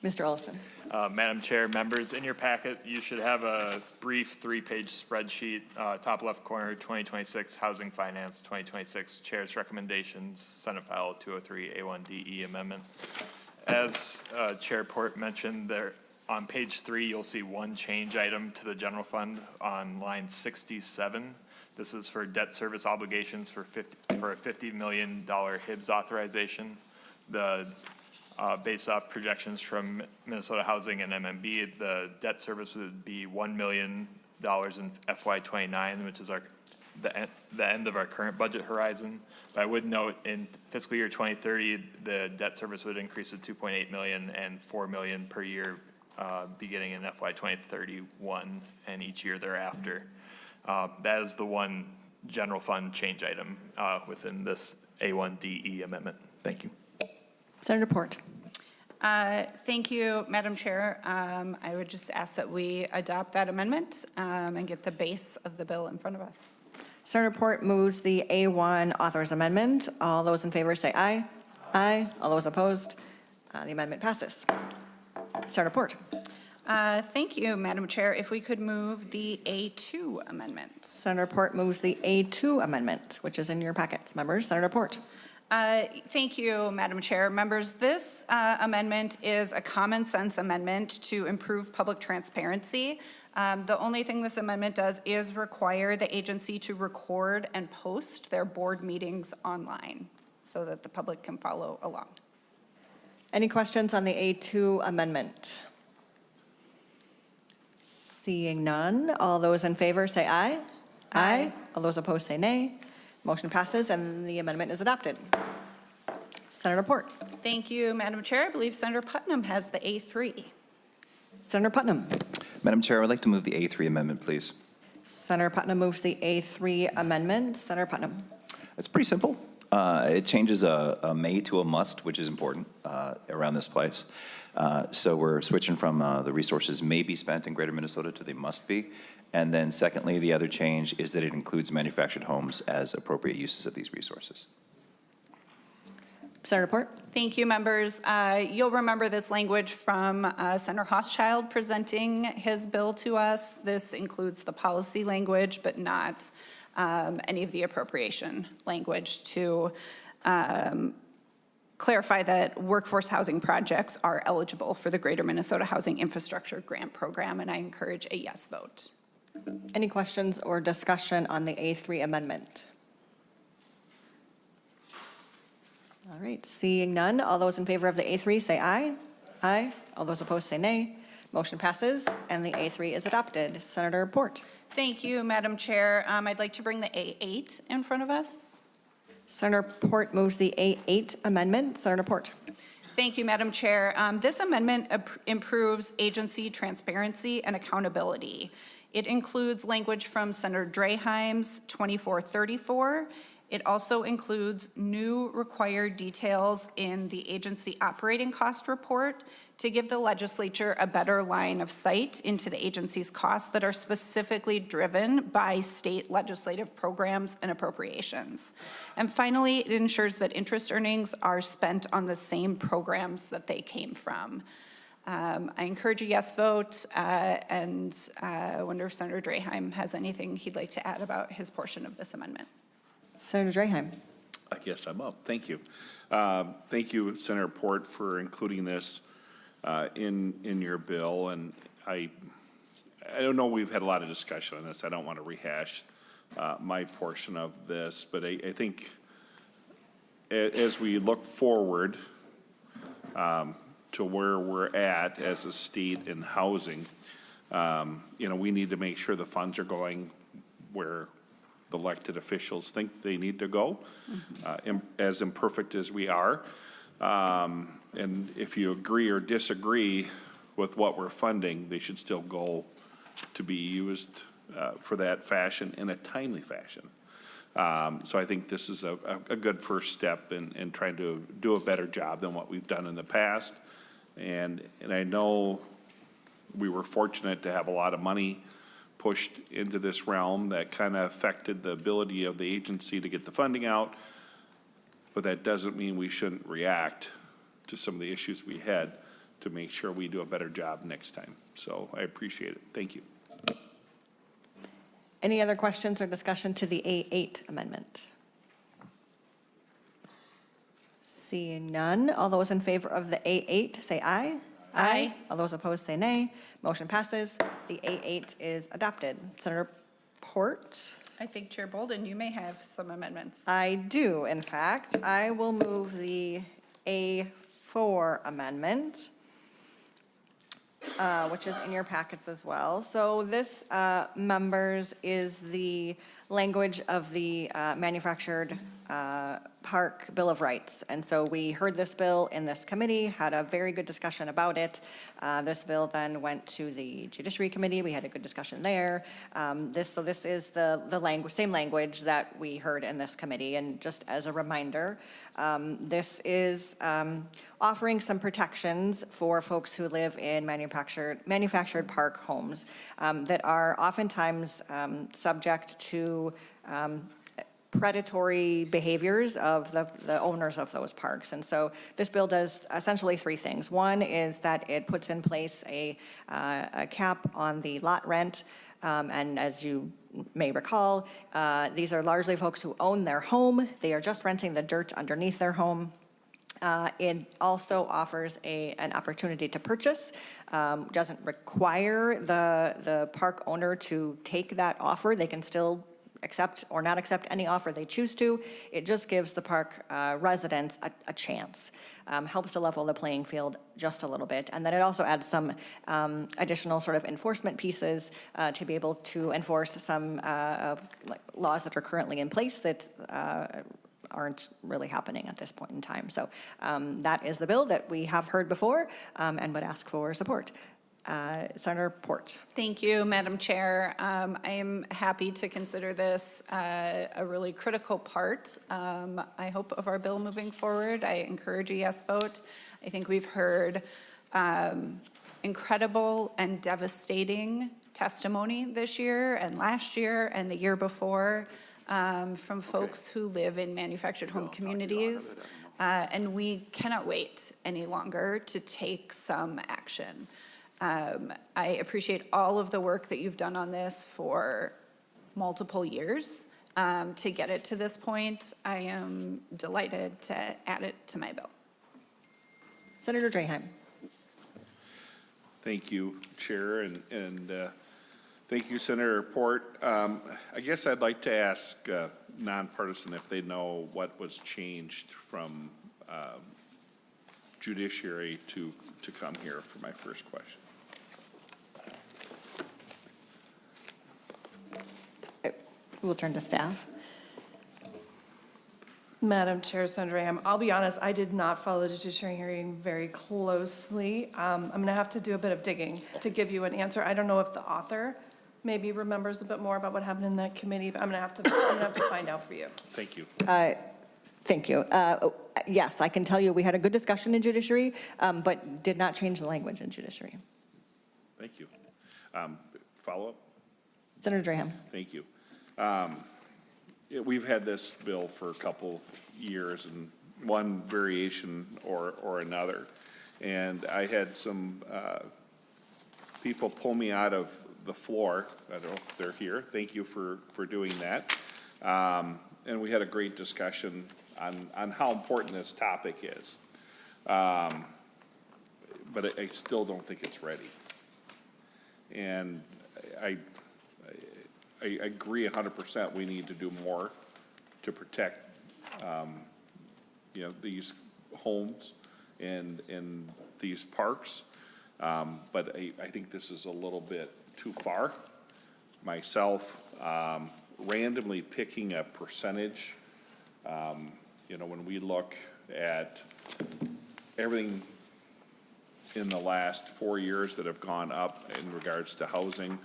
Mr. Olson. Madam Chair, members, in your packet, you should have a brief 3-page spreadsheet, top left corner, 2026 Housing Finance, 2026 Chair's Recommendations, Senate File 203 A1DE Amendment. As Chair Port mentioned, there on page 3, you'll see one change item to the general fund on line 67. This is for debt service obligations for a $50 million HIBs authorization. Based off projections from Minnesota Housing and MMB, the debt service would be $1 million in FY29, which is the end of our current budget horizon. But I would note in fiscal year 2030, the debt service would increase to $2.8 million and $4 million per year, beginning in FY 2031 and each year thereafter. That is the one general fund change item within this A1DE amendment. Thank you. Senator Port. Thank you, Madam Chair. I would just ask that we adopt that amendment and get the base of the bill in front of us. Senator Port moves the A1 Authors Amendment. All those in favor say aye. Aye. All those opposed? The amendment passes. Senator Port. Thank you, Madam Chair. If we could move the A2 amendment. Senator Port moves the A2 Amendment, which is in your packets. Members, Senator Port. Thank you, Madam Chair. Members, this amendment is a common sense amendment to improve public transparency. The only thing this amendment does is require the agency to record and post their board meetings online so that the public can follow along. Any questions on the A2 Amendment? Seeing none, all those in favor say aye. Aye. All those opposed say nay. Motion passes and the amendment is adopted. Senator Port. Thank you, Madam Chair. I believe Senator Putnam has the A3. Senator Putnam. Madam Chair, I would like to move the A3 amendment, please. Senator Putnam moves the A3 Amendment. Senator Putnam. It's pretty simple. It changes a may to a must, which is important around this place. So we're switching from the resources may be spent in Greater Minnesota to they must be. And then secondly, the other change is that it includes manufactured homes as appropriate uses of these resources. Senator Port. Thank you, members. You'll remember this language from Senator Hochschild presenting his bill to us. This includes the policy language, but not any of the appropriation language to clarify that workforce housing projects are eligible for the Greater Minnesota Housing Infrastructure Grant Program, and I encourage a yes vote. Any questions or discussion on the A3 Amendment? All right, seeing none, all those in favor of the A3 say aye. Aye. All those opposed say nay. Motion passes and the A3 is adopted. Senator Port. Thank you, Madam Chair. I'd like to bring the A8 in front of us. Senator Port moves the A8 Amendment. Senator Port. Thank you, Madam Chair. This amendment improves agency transparency and accountability. It includes language from Senator Draheim's 2434. It also includes new required details in the agency operating cost report to give the legislature a better line of sight into the agency's costs that are specifically driven by state legislative programs and appropriations. And finally, it ensures that interest earnings are spent on the same programs that they came from. I encourage a yes vote, and I wonder if Senator Draheim has anything he'd like to add about his portion of this amendment. Senator Draheim. I guess I'm up. Thank you. Thank you, Senator Port, for including this in your bill. And I don't know, we've had a lot of discussion on this. I don't want to rehash my portion of this, but I think as we look forward to where we're at as a state in housing, we need to make sure the funds are going where the elected officials think they need to go, as imperfect as we are. And if you agree or disagree with what we're funding, they should still go to be used for that fashion in a timely fashion. So I think this is a good first step in trying to do a better job than what we've done in the past. And I know we were fortunate to have a lot of money pushed into this realm that kind of affected the ability of the agency to get the funding out, but that doesn't mean we shouldn't react to some of the issues we had to make sure we do a better job next time. So I appreciate it. Thank you. Any other questions or discussion to the A8 amendment? Seeing none, all those in favor of the A8 say aye. Aye. All those opposed say nay. Motion passes. The A8 is adopted. Senator Port? I think Chair Bolden, you may have some amendments. I do, in fact. I will move the A4 amendment, which is in your packets as well. So this, members, is the language of the manufactured park Bill of Rights. And so we heard this bill in this committee, had a very good discussion about it. This bill then went to the Judiciary Committee. We had a good discussion there. This is the language, same language that we heard in this committee. And just as a reminder, this is offering some protections for folks who live in manufactured park homes that are oftentimes subject to predatory behaviors of the owners of those parks. And so this bill does essentially three things. One is that it puts in place a cap on the lot rent. And as you may recall, these are largely folks who own their home. They are just renting the dirt underneath their home. It also offers an opportunity to purchase, doesn't require the park owner to take that offer. They can still accept or not accept any offer they choose to. It just gives the park residents a chance, helps to level the playing field just a little bit. And then it also adds some additional sort of enforcement pieces to be able to enforce some like laws that are currently in place that aren't really happening at this point in time. So that is the bill that we have heard before and would ask for support. Senator Port. Thank you, Madam Chair. I am happy to consider this a really critical part, I hope, of our bill moving forward. I encourage a yes vote. I think we've heard incredible and devastating testimony this year and last year and the year before from folks who live in manufactured home communities. And we cannot wait any longer to take some action. I appreciate all of the work that you've done on this for multiple years to get it to this point. I am delighted to add it to my bill. Senator Draheim. Thank you, Chair, and thank you, Senator Port. I guess I'd like to ask nonpartisan if they know what was changed from judiciary to come here for my first question. We'll turn to staff. Madam Chair, Senator Draheim, I'll be honest, I did not follow the judiciary hearing very closely. I'm going to have to do a bit of digging to give you an answer. I don't know if the author maybe remembers a bit more about what happened in that committee, but I'm going to have to find out for you. Thank you. Thank you. Yes, I can tell you we had a good discussion in judiciary, but did not change the language in judiciary. Thank you. Follow up? Senator Draheim. Thank you. We've had this bill for a couple years and one variation or another. And I had some people pull me out of the floor. I don't know if they're here. Thank you for doing that. and we had a great discussion on how important this topic is. But I still don't think it's ready. And I agree 100%, we need to do more to protect, these homes and these parks. But I think this is a little bit too far. Myself, randomly picking a percentage, when we look at everything in the last 4 years that have gone up in regards to housing,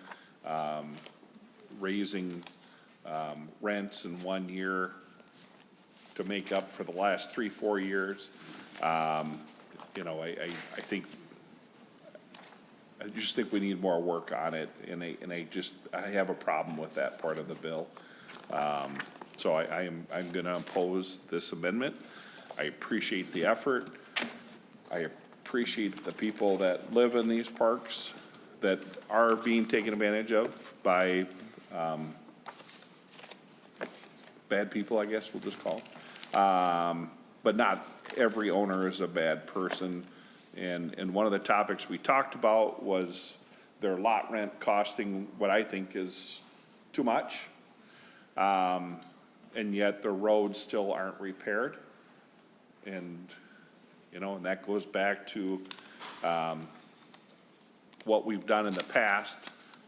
raising rents in 1 year to make up for the last 3-4 years. I just think we need more work on it, and I have a problem with that part of the bill. So I'm going to oppose this amendment. I appreciate the effort. I appreciate the people that live in these parks that are being taken advantage of by bad people, I guess we'll just call them. But not every owner is a bad person. And one of the topics we talked about was their lot rent costing what I think is too much. And yet the roads still aren't repaired. And, and that goes back to what we've done in the past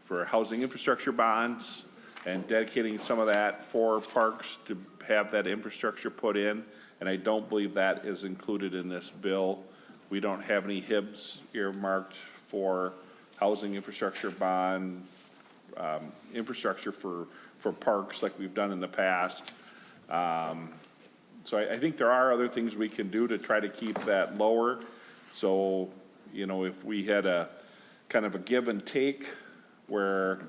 for housing infrastructure bonds and dedicating some of that for parks to have that infrastructure put in. And I don't believe that is included in this bill. We don't have any HIBs earmarked for housing infrastructure bond, infrastructure for parks like we've done in the past. So I think there are other things we can do to try to keep that lower. So, if we had a kind of a give and take where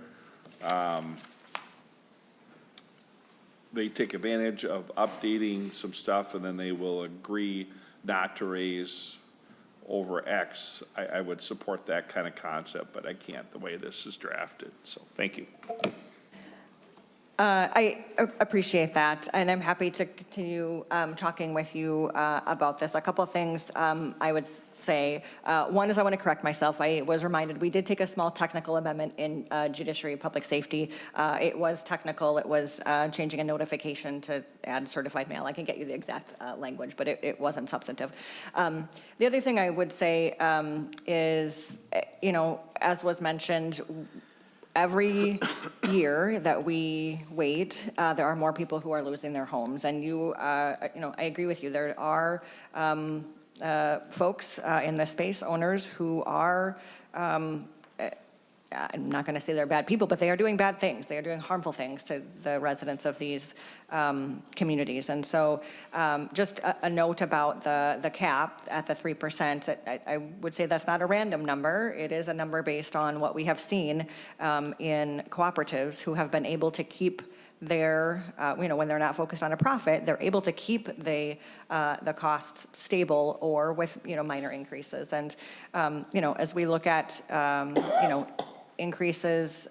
they take advantage of updating some stuff and then they will agree not to raise over X, I would support that kind of concept, but I can't the way this is drafted. So thank you. I appreciate that, and I'm happy to continue talking with you about this. A couple of things I would say. One is I want to correct myself. I was reminded we did take a small technical amendment in Judiciary Public Safety. It was technical. It was changing a notification to add certified mail. I can get you the exact language, but it wasn't substantive. The other thing I would say is, as was mentioned, every year that we wait, there are more people who are losing their homes. And I agree with you. There are folks in the space, owners who are, I'm not going to say they're bad people, but they are doing bad things. They are doing harmful things to the residents of these communities. And so just a note about the cap at the 3%, I would say that's not a random number. It is a number based on what we have seen in cooperatives who have been able to keep their, when they're not focused on a profit, they're able to keep the costs stable or with, minor increases. And, as we look at, increases,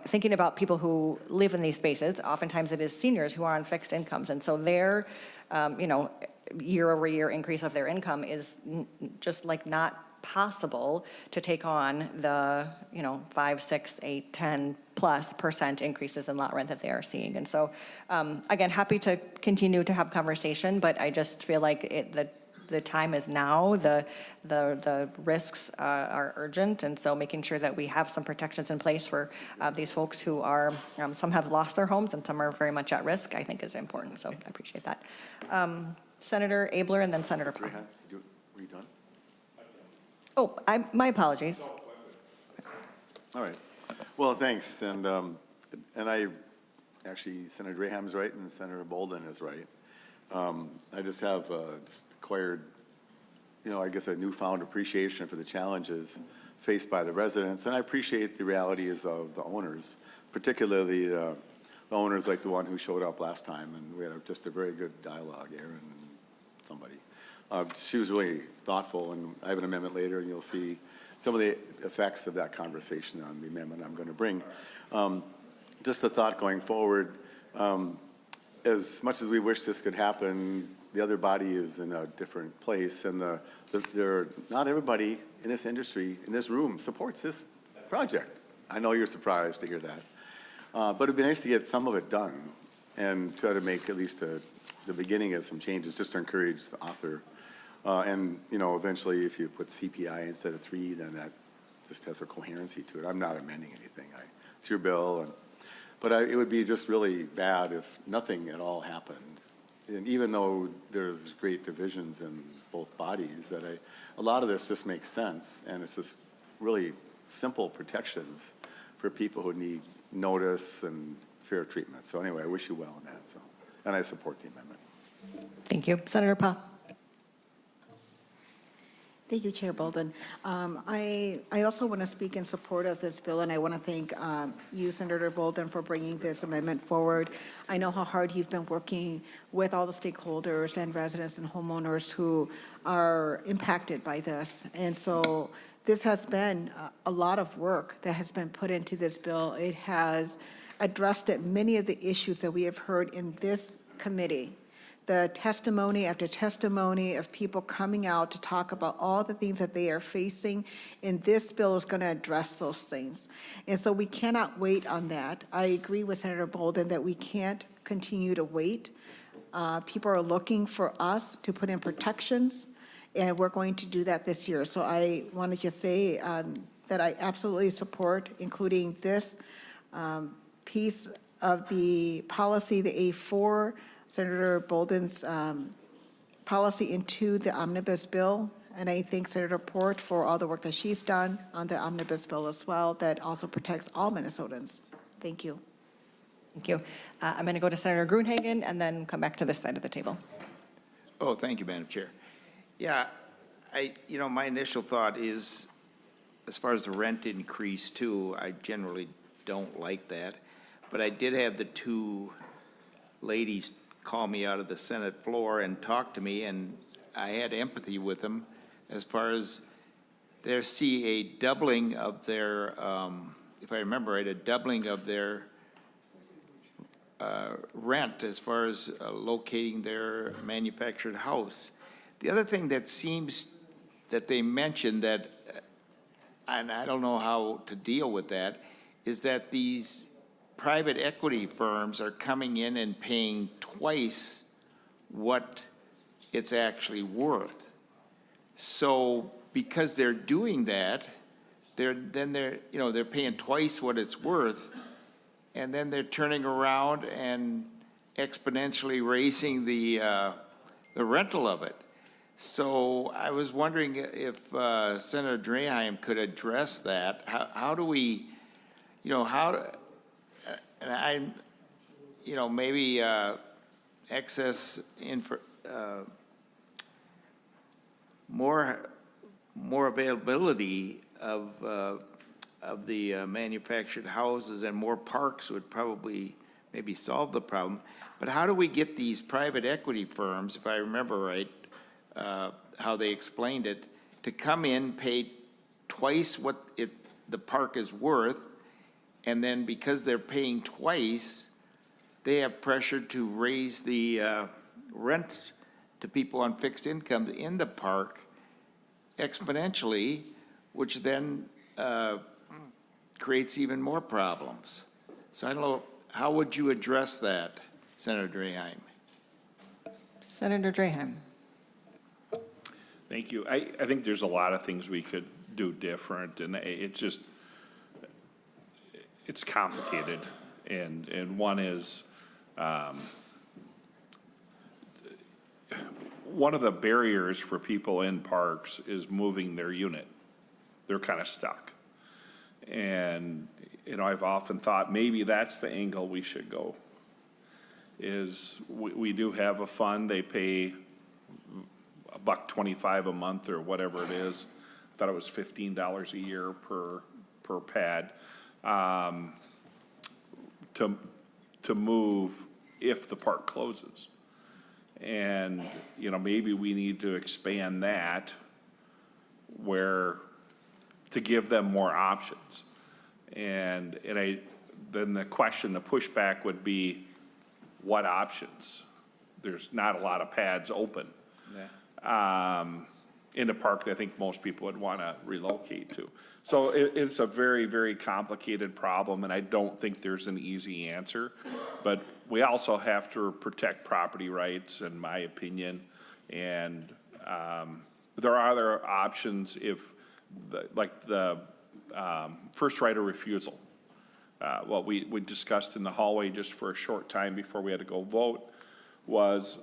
thinking about people who live in these spaces, oftentimes it is seniors who are on fixed incomes. And so their, year over year increase of their income is just like not possible to take on the, 5, 6, 8, 10+% increases in lot rent that they are seeing. And so, again, happy to continue to have conversation, but I just feel like the time is now. The risks are urgent, and so making sure that we have some protections in place for these folks who are, some have lost their homes and some are very much at risk, I think is important. So I appreciate that. Senator Abler and then Senator Pyle. Were you done? Oh, my apologies. All right. Well, thanks. And I actually, Senator Graham's right and Senator Bolden is right. I just have just acquired, I guess a newfound appreciation for the challenges faced by the residents. And I appreciate the realities of the owners, particularly the owners like the one who showed up last time. And we had just a very good dialogue, Aaron and somebody. She was really thoughtful, and I have an amendment later, and you'll see some of the effects of that conversation on the amendment I'm going to bring. Just the thought going forward, as much as we wish this could happen, the other body is in a different place, and not everybody in this industry, in this room, supports this project. I know you're surprised to hear that. But it'd be nice to get some of it done and try to make at least the beginning of some changes, just to encourage the author. And, you know, eventually if you put CPI instead of 3, then that just has a coherency to it. I'm not amending anything. It's your bill. But it would be just really bad if nothing at all happened. And even though there's great divisions in both bodies, that a lot of this just makes sense. And it's just really simple protections for people who need notice and fair treatment. So anyway, I wish you well on that. So, and I support the amendment. Thank you. Senator Pa. Thank you, Chair Bolden. I also want to speak in support of this bill, and I want to thank you, Senator Bolden, for bringing this amendment forward. I know how hard you've been working with all the stakeholders and residents and homeowners who are impacted by this. And so this has been a lot of work that has been put into this bill. It has addressed many of the issues that we have heard in this committee. The testimony after testimony of people coming out to talk about all the things that they are facing, and this bill is going to address those things. And so we cannot wait on that. I agree with Senator Bolden that we can't continue to wait. People are looking for us to put in protections, and we're going to do that this year. So I want to just say that I absolutely support including this piece of the policy, the A4, Senator Bolden's policy into the omnibus bill. And I thank Senator Port for all the work that she's done on the omnibus bill as well, that also protects all Minnesotans. Thank you. Thank you. I'm going to go to Senator Gruenhagen and then come back to this side of the table. Oh, thank you, Madam Chair. Yeah, my initial thought is, as far as the rent increase too, I generally don't like that. But I did have the two ladies call me out of the Senate floor and talk to me, and I had empathy with them as far as they see a doubling of their, if I remember right, a doubling of their rent as far as locating their manufactured house. The other thing that seems that they mentioned that, and I don't know how to deal with that, is that these private equity firms are coming in and paying twice what it's actually worth. So because they're doing that, they're paying twice what it's worth, and then they're turning around and exponentially raising the rental of it. So I was wondering if Senator Draheim could address that. How do we, and maybe excess more availability of the manufactured houses and more parks would probably maybe solve the problem. But how do we get these private equity firms, if I remember right, how they explained it, to come in, pay twice what the park is worth, and then because they're paying twice, they have pressure to raise the rent to people on fixed incomes in the park exponentially, which then creates even more problems. So I don't know, how would you address that, Senator Draheim? Senator Draheim. Thank you. I think there's a lot of things we could do different, and it's complicated. And one is, one of the barriers for people in parks is moving their unit. They're kind of stuck. And, I've often thought maybe that's the angle we should go. Is we do have a fund, they pay $1.25 a month or whatever it is. I thought it was $15 a year per pad, to move if the park closes. And, maybe we need to expand that to give them more options. And then the pushback would be, what options? There's not a lot of pads open in a park that I think most people would want to relocate to. So it's a very, very complicated problem, and I don't think there's an easy answer. But we also have to protect property rights, in my opinion. And there are other options if, like the first right of refusal. What we discussed in the hallway just for a short time before we had to go vote was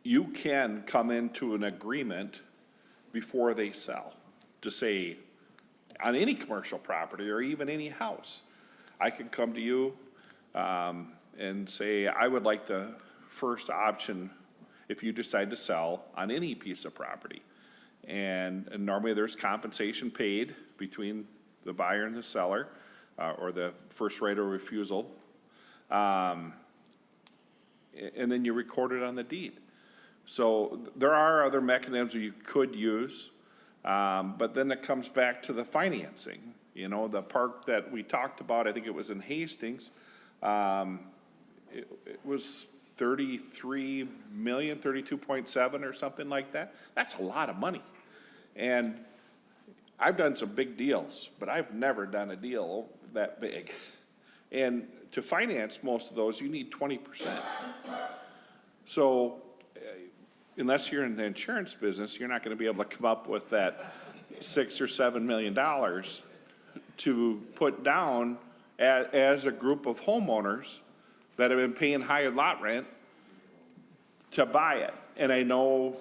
you can come into an agreement before they sell to say, on any commercial property or even any house, I can come to you and say, I would like the first option if you decide to sell on any piece of property. And normally there's compensation paid between the buyer and the seller, or the first right of refusal. And then you record it on the deed. So there are other mechanisms you could use, but then it comes back to the financing. You know, the park that we talked about, I think it was in Hastings, it was 33 million, 32.7 or something like that. That's a lot of money. And I've done some big deals, but I've never done a deal that big. And to finance most of those, you need 20%. So unless you're in the insurance business, you're not going to be able to come up with that $6 or $7 million to put down as a group of homeowners that have been paying higher lot rent to buy it. And I know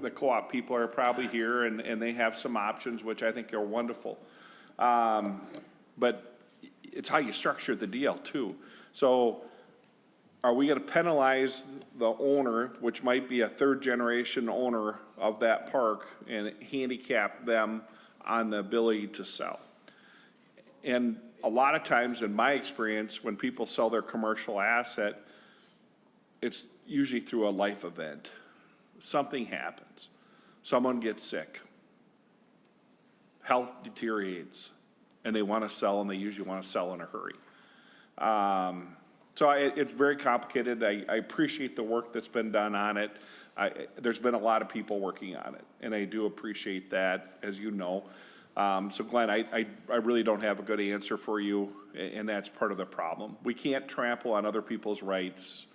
the co-op people are probably here and they have some options, which I think are wonderful. But it's how you structure the deal too. So are we going to penalize the owner, which might be a third generation owner of that park, and handicap them on the ability to sell? And a lot of times in my experience, when people sell their commercial asset, it's usually through a life event. Something happens. Someone gets sick. Health deteriorates, and they want to sell, and they usually want to sell in a hurry. So it's very complicated. I appreciate the work that's been done on it. There's been a lot of people working on it, and I do appreciate that, as you know. So Glenn, I really don't have a good answer for you, and that's part of the problem. We can't trample on other people's rights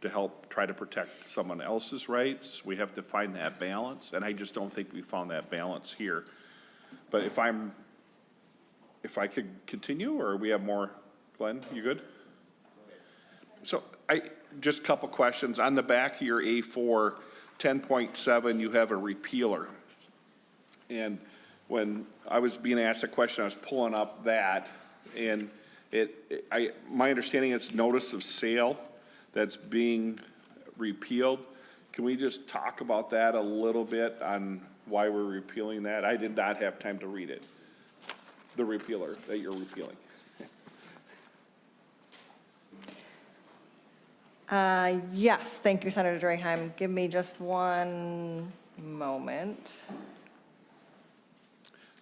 to help try to protect someone else's rights. We have to find that balance, and I just don't think we found that balance here. But if I could continue, or we have more, Glenn, you good? So just a couple questions. On the back of your A4, 10.7, you have a repealer. And when I was being asked a question, I was pulling up that, and my understanding is notice of sale that's being repealed. Can we just talk about that a little bit on why we're repealing that? I did not have time to read it, the repealer that you're repealing. Yes, thank you, Senator Draheim. Give me just one moment.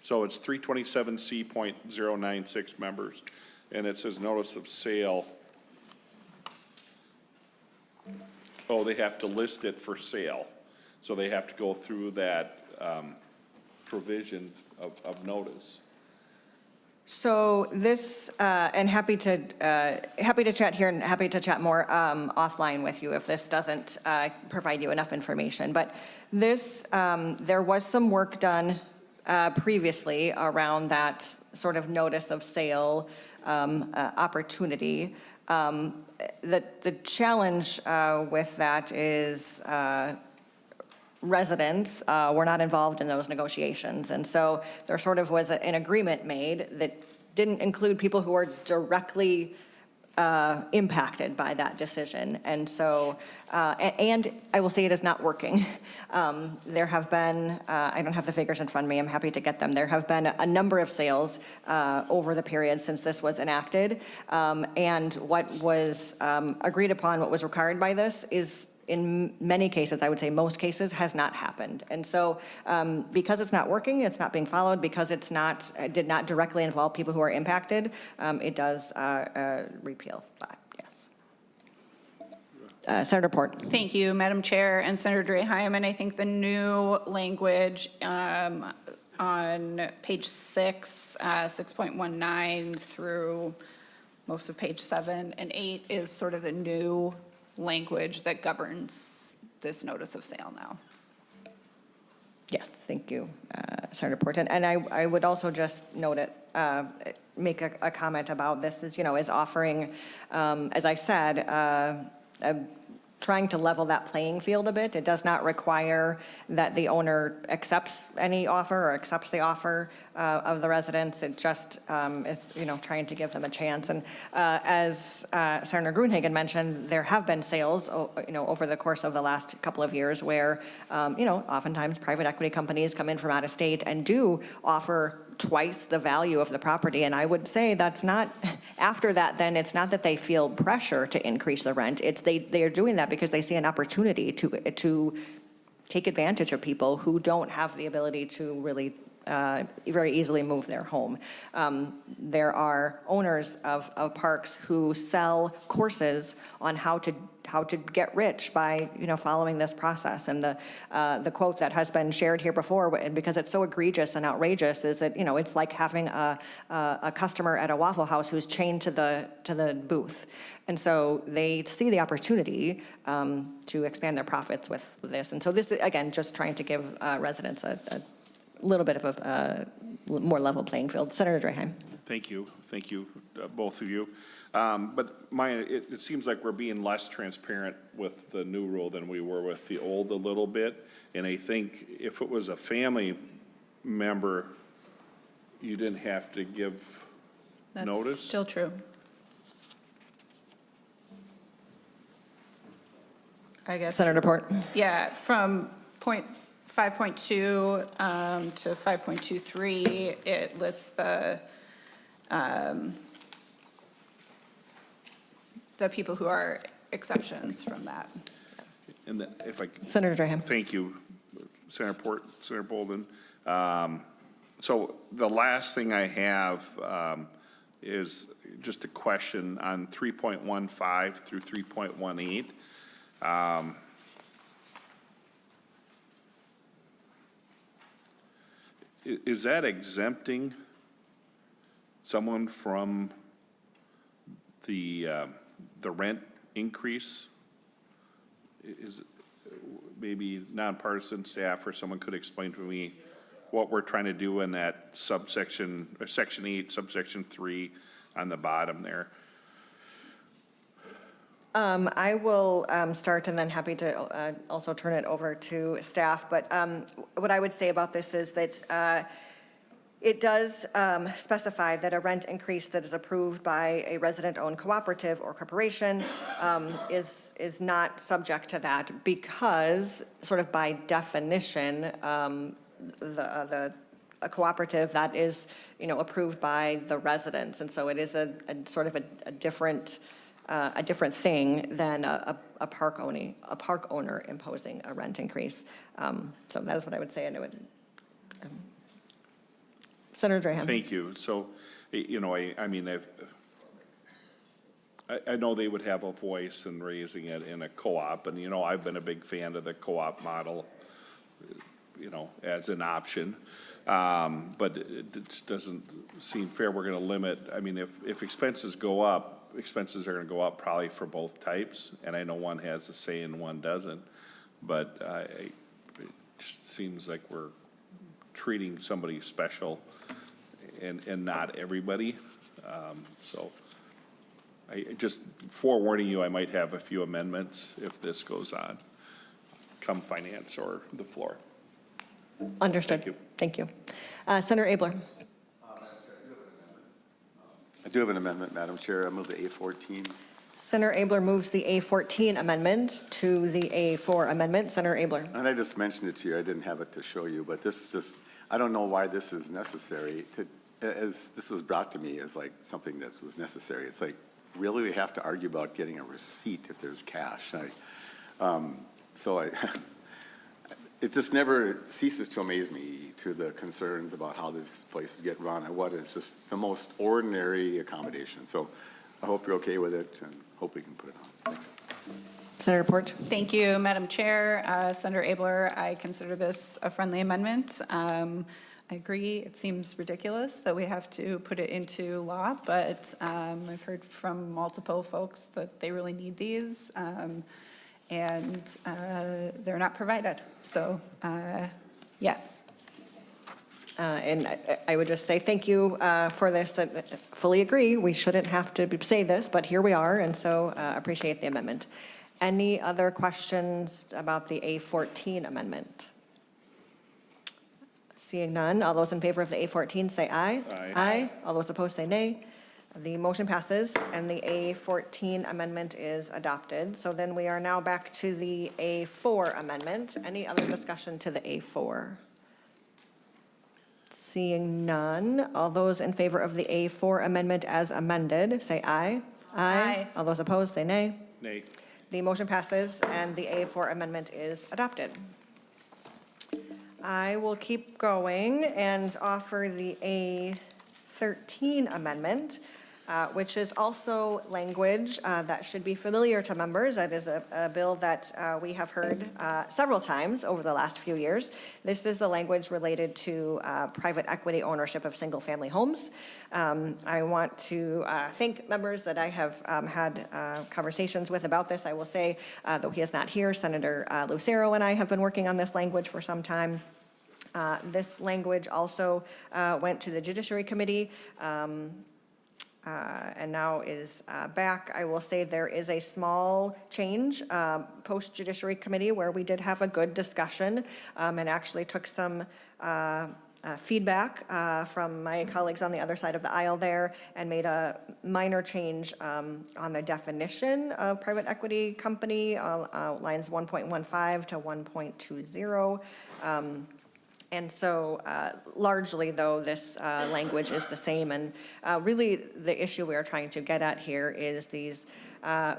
So it's 327C.096 members, and it says notice of sale. Oh, they have to list it for sale. So they have to go through that provision of notice. So this, and happy to chat here and happy to chat more offline with you if this doesn't provide you enough information. But this, there was some work done previously around that sort of notice of sale opportunity. The challenge with that is residents were not involved in those negotiations. And so there sort of was an agreement made that didn't include people who are directly impacted by that decision. And so, and I will say it is not working. There have been, I don't have the figures in front of me, I'm happy to get them. There have been a number of sales over the period since this was enacted. And what was agreed upon, what was required by this is, in many cases, I would say most cases, has not happened. And so because it's not working, it's not being followed, because it did not directly involve people who are impacted, it does repeal that, yes. Senator Port. Thank you, Madam Chair and Senator Draheim. And I think the new language on page 6, 6.19 through most of page 7 and 8 is sort of the new language that governs this notice of sale now. Yes, thank you, Senator Porton. And I would also just note it, make a comment about this is, is offering, as I said, trying to level that playing field a bit. It does not require that the owner accepts any offer or accepts the offer of the residents. It just is, trying to give them a chance. And as Senator Gruenhagen mentioned, there have been sales, over the course of the last couple of years where, oftentimes private equity companies come in from out of state and do offer twice the value of the property. And I would say that's not, after that, then it's not that they feel pressure to increase the rent. It's they are doing that because they see an opportunity to take advantage of people who don't have the ability to really very easily move their home. There are owners of parks who sell courses on how to get rich by following this process. And the quote that has been shared here before, and because it's so egregious and outrageous, is that it's like having a customer at a Waffle House who's chained to the booth. And so they see the opportunity to expand their profits with this. And so this, again, just trying to give residents a little bit of a more level playing field. Senator Draheim. Thank you, both of you. But it seems like we're being less transparent with the new rule than we were with the old a little bit. And I think if it was a family member, you didn't have to give notice. That's still true. I guess. Senator Port. Yeah, from 5.2 to 5.23, it lists the people who are exceptions from that. And if I Senator Draheim. Thank you, Senator Port, Senator Bolden. So the last thing I have is just a question on 3.15 through 3.18. Is that exempting someone from the rent increase? Is maybe nonpartisan staff or someone could explain to me what we're trying to do in that subsection, or section 8, subsection 3 on the bottom there? I will start and then happy to also turn it over to staff. But what I would say about this is that it does specify that a rent increase that is approved by a resident-owned cooperative or corporation is not subject to that because, sort of by definition, a cooperative that is, approved by the residents, and so it is a sort of a different thing than a park owner imposing a rent increase. So that is what I would say. And it would. Senator Draheim. Thank you. So, I mean, I know they would have a voice in raising it in a co-op, and, I've been a big fan of the co-op model, as an option. But it just doesn't seem fair. We're going to limit, I mean, if expenses go up, expenses are going to go up probably for both types, and I know one has a say and one doesn't. But it just seems like we're treating somebody special and not everybody. So I just forewarning you, I might have a few amendments if this goes on, come finance or the floor. Understood. Thank you. Senator Abler. I do have an amendment, Madam Chair. I move the A14. Senator Abler moves the A14 amendment to the A4 amendment. Senator Abler. And I just mentioned it to you. I didn't have it to show you, but this is just, I don't know why this is necessary. As this was brought to me as like something that was necessary. It's like, really, we have to argue about getting a receipt if there's cash. It just never ceases to amaze me to the concerns about how this place is getting run and what is just the most ordinary accommodation. So I hope you're okay with it and hope we can put it on. Thanks. Senator Port? Thank you, Madam Chair. Senator Abler, I consider this a friendly amendment. I agree, it seems ridiculous that we have to put it into law, but I've heard from multiple folks that they really need these, and they're not provided. So, yes. And I would just say thank you for this. I fully agree, we shouldn't have to say this, but here we are, and so appreciate the amendment. Any other questions about the A14 amendment? Seeing none, all those in favor of the A14 say aye. Aye. Aye. All those opposed say nay. The motion passes, and the A14 amendment is adopted. So then we are now back to the A4 amendment. Any other discussion to the A4? Seeing none, all those in favor of the A4 amendment as amended, say aye. Aye. All those opposed, say nay. Nay. The motion passes, and the A4 amendment is adopted. I will keep going and offer the A13 amendment, which is also language that should be familiar to members. That is a bill that we have heard several times over the last few years. This is the language related to private equity ownership of single-family homes. I want to thank members that I have had conversations with about this. I will say, though he is not here, Senator Lucero and I have been working on this language for some time. This language also went to the Judiciary Committee and now is back. I will say there is a small change post-Judiciary Committee where we did have a good discussion and actually took some feedback from my colleagues on the other side of the aisle there and made a minor change on the definition of private equity company, lines 1.15 to 1.20. And so largely, though, this language is the same. And really, the issue we are trying to get at here is these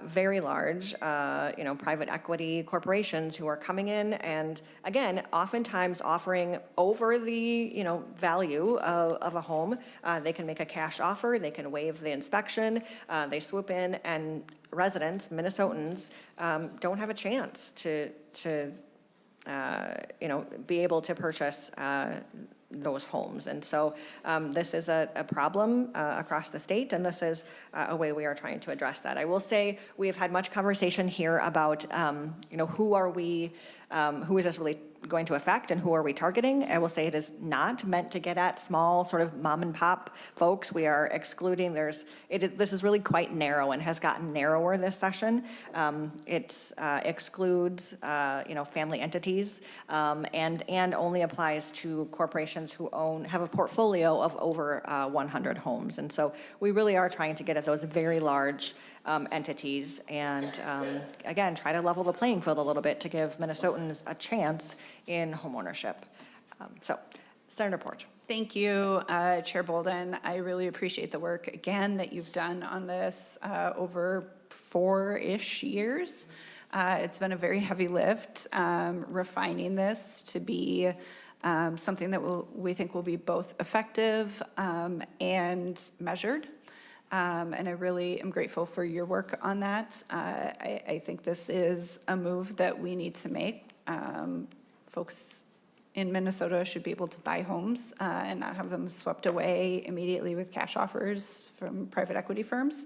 very large, private equity corporations who are coming in and, again, oftentimes offering over the, value of a home. They can make a cash offer. They can waive the inspection. They swoop in, and residents, Minnesotans, don't have a chance to be able to purchase those homes. And so this is a problem across the state, and this is a way we are trying to address that. I will say we have had much conversation here about, who is this really going to affect and who are we targeting? I will say it is not meant to get at small sort of mom and pop folks. We are excluding, this is really quite narrow and has gotten narrower this session. It excludes, family entities and only applies to corporations who have a portfolio of over 100 homes. And so we really are trying to get at those very large entities and, again, try to level the playing field a little bit to give Minnesotans a chance in homeownership. So, Senator Port. Thank you, Chair Bolden. I really appreciate the work, again, that you've done on this over 4-ish years. It's been a very heavy lift, refining this to be something that we think will be both effective and measured. And I really am grateful for your work on that. I think this is a move that we need to make. Folks in Minnesota should be able to buy homes and not have them swept away immediately with cash offers from private equity firms.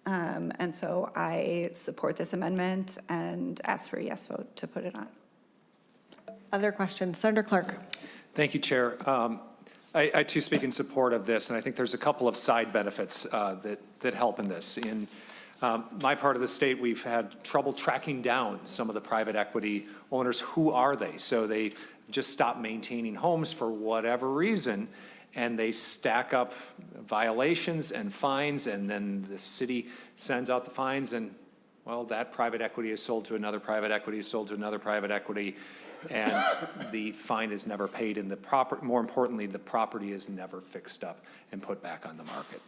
And so I support this amendment and ask for a yes vote to put it on. Other questions? Senator Clark. Thank you, Chair. I too speak in support of this, and I think there's a couple of side benefits that help in this. In my part of the state, we've had trouble tracking down some of the private equity owners. Who are they? So they just stop maintaining homes for whatever reason, and they stack up violations and fines, and then the city sends out the fines, and, well, that private equity is sold to another private equity, is sold to another private equity, and the fine is never paid, and more importantly, the property is never fixed up and put back on the market.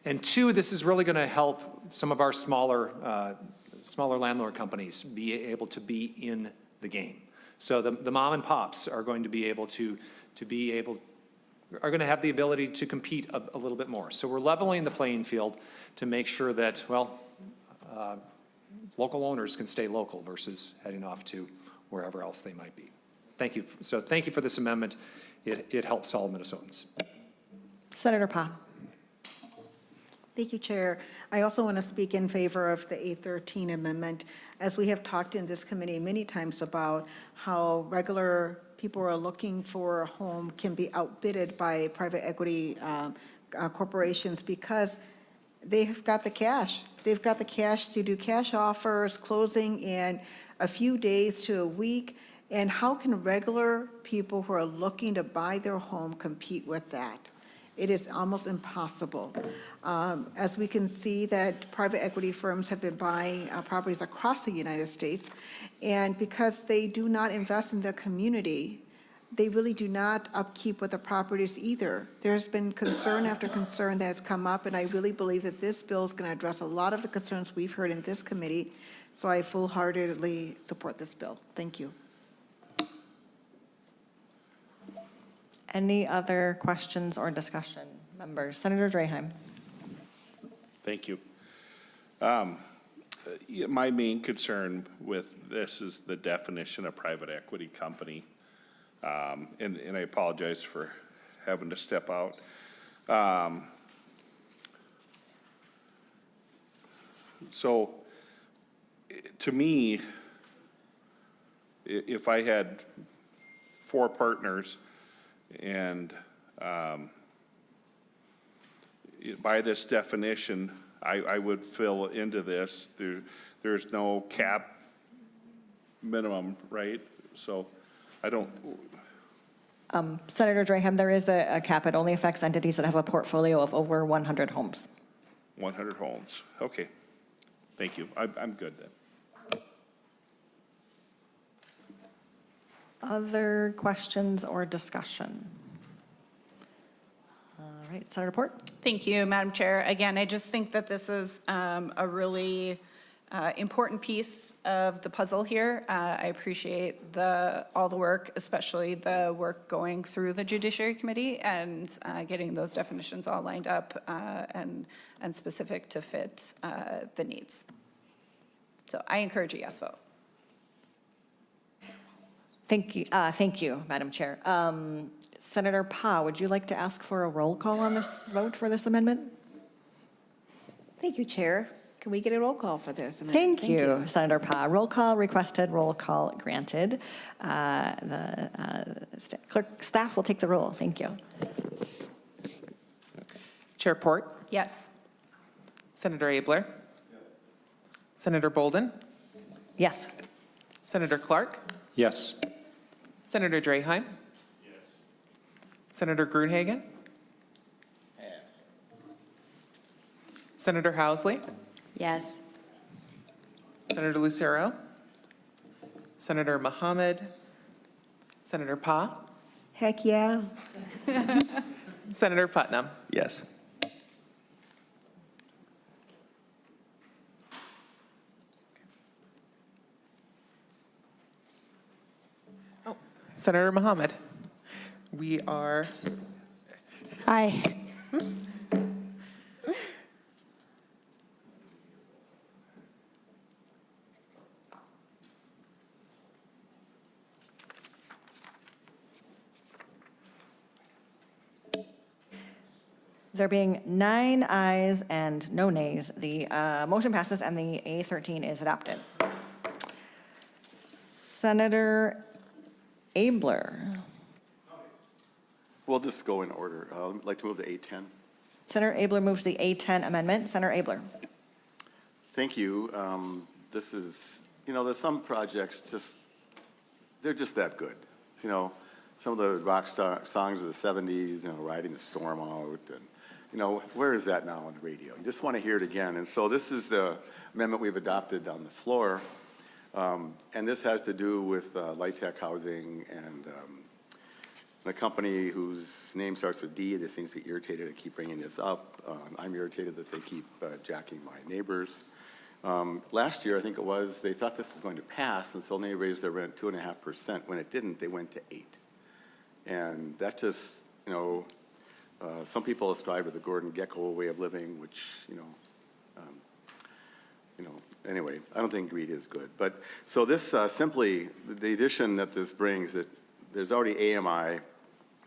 And two, this is really going to help some of our smaller landlord companies be able to be in the game. So the mom and pops are going to be able are going to have the ability to compete a little bit more. So we're leveling the playing field to make sure that, local owners can stay local versus heading off to wherever else they might be. Thank you. So thank you for this amendment. It helps all Minnesotans. Senator Pa. Thank you, Chair. I also want to speak in favor of the A13 amendment. As we have talked in this committee many times about how regular people who are looking for a home can be outbidded by private equity corporations because they've got the cash. They've got the cash to do cash offers, closing in a few days to a week. And how can regular people who are looking to buy their home compete with that? It is almost impossible. As we can see that private equity firms have been buying properties across the United States, and because they do not invest in the community, they really do not upkeep with the properties either. There's been concern after concern that has come up, and I really believe that this bill is going to address a lot of the concerns we've heard in this committee, so I full-heartedly support this bill. Thank you. Any other questions or discussion? Members, Senator Draheim. Thank you. My main concern with this is the definition of private equity company. And I apologize for having to step out. So to me, if I had 4 partners and by this definition, I would fill into this. There's no cap minimum, right? So I don't. Senator Draheim, there is a cap. It only affects entities that have a portfolio of over 100 homes. 100 homes. Okay. Thank you. I'm good then. Other questions or discussion? All right, Senator Port. Thank you, Madam Chair. Again, I just think that this is a really important piece of the puzzle here. I appreciate all the work, especially the work going through the Judiciary Committee and getting those definitions all lined up and specific to fit the needs. So I encourage a yes vote. Thank you, Madam Chair. Senator Pa, would you like to ask for a roll call on this vote for this amendment? Thank you, Chair. Can we get a roll call for this amendment? Thank you, Senator Pa. Roll call requested, roll call granted. Clerk staff will take the roll. Thank you. Chair Port, Yes. Senator Abler, Senator Bolden, Yes. Senator Clark, Yes. Senator Draheim, Senator Gruenhagen, Senator Housley, Yes. Senator Lucero, Senator Mohammed, Senator Pa, Heck yeah. Senator Putnam. Yes. Senator Mohammed. We are, Aye. There being 9 ayes and no nays, the motion passes and the A13 is adopted. Senator Abler. We'll just go in order. I'd like to move to 810. Senator Abler moves the A10 amendment. Senator Abler. Thank you. This is, there's some projects they're just that good. Some of the rock songs of the 70s, Riding the Storm Out, and, where is that now on the radio? You just want to hear it again. And so this is the amendment we've adopted on the floor. And this has to do with Light Tech Housing and the company whose name starts with D. This seems to be irritated to keep bringing this up. I'm irritated that they keep jacking my neighbors. Last year, I think it was, they thought this was going to pass, and so they raised their rent 2.5%. When it didn't, they went to 8%. And that just, some people ascribe to the Gordon Gekko way of living, which, anyway, I don't think greed is good. But, so this simply, the addition that this brings, that there's already AMI,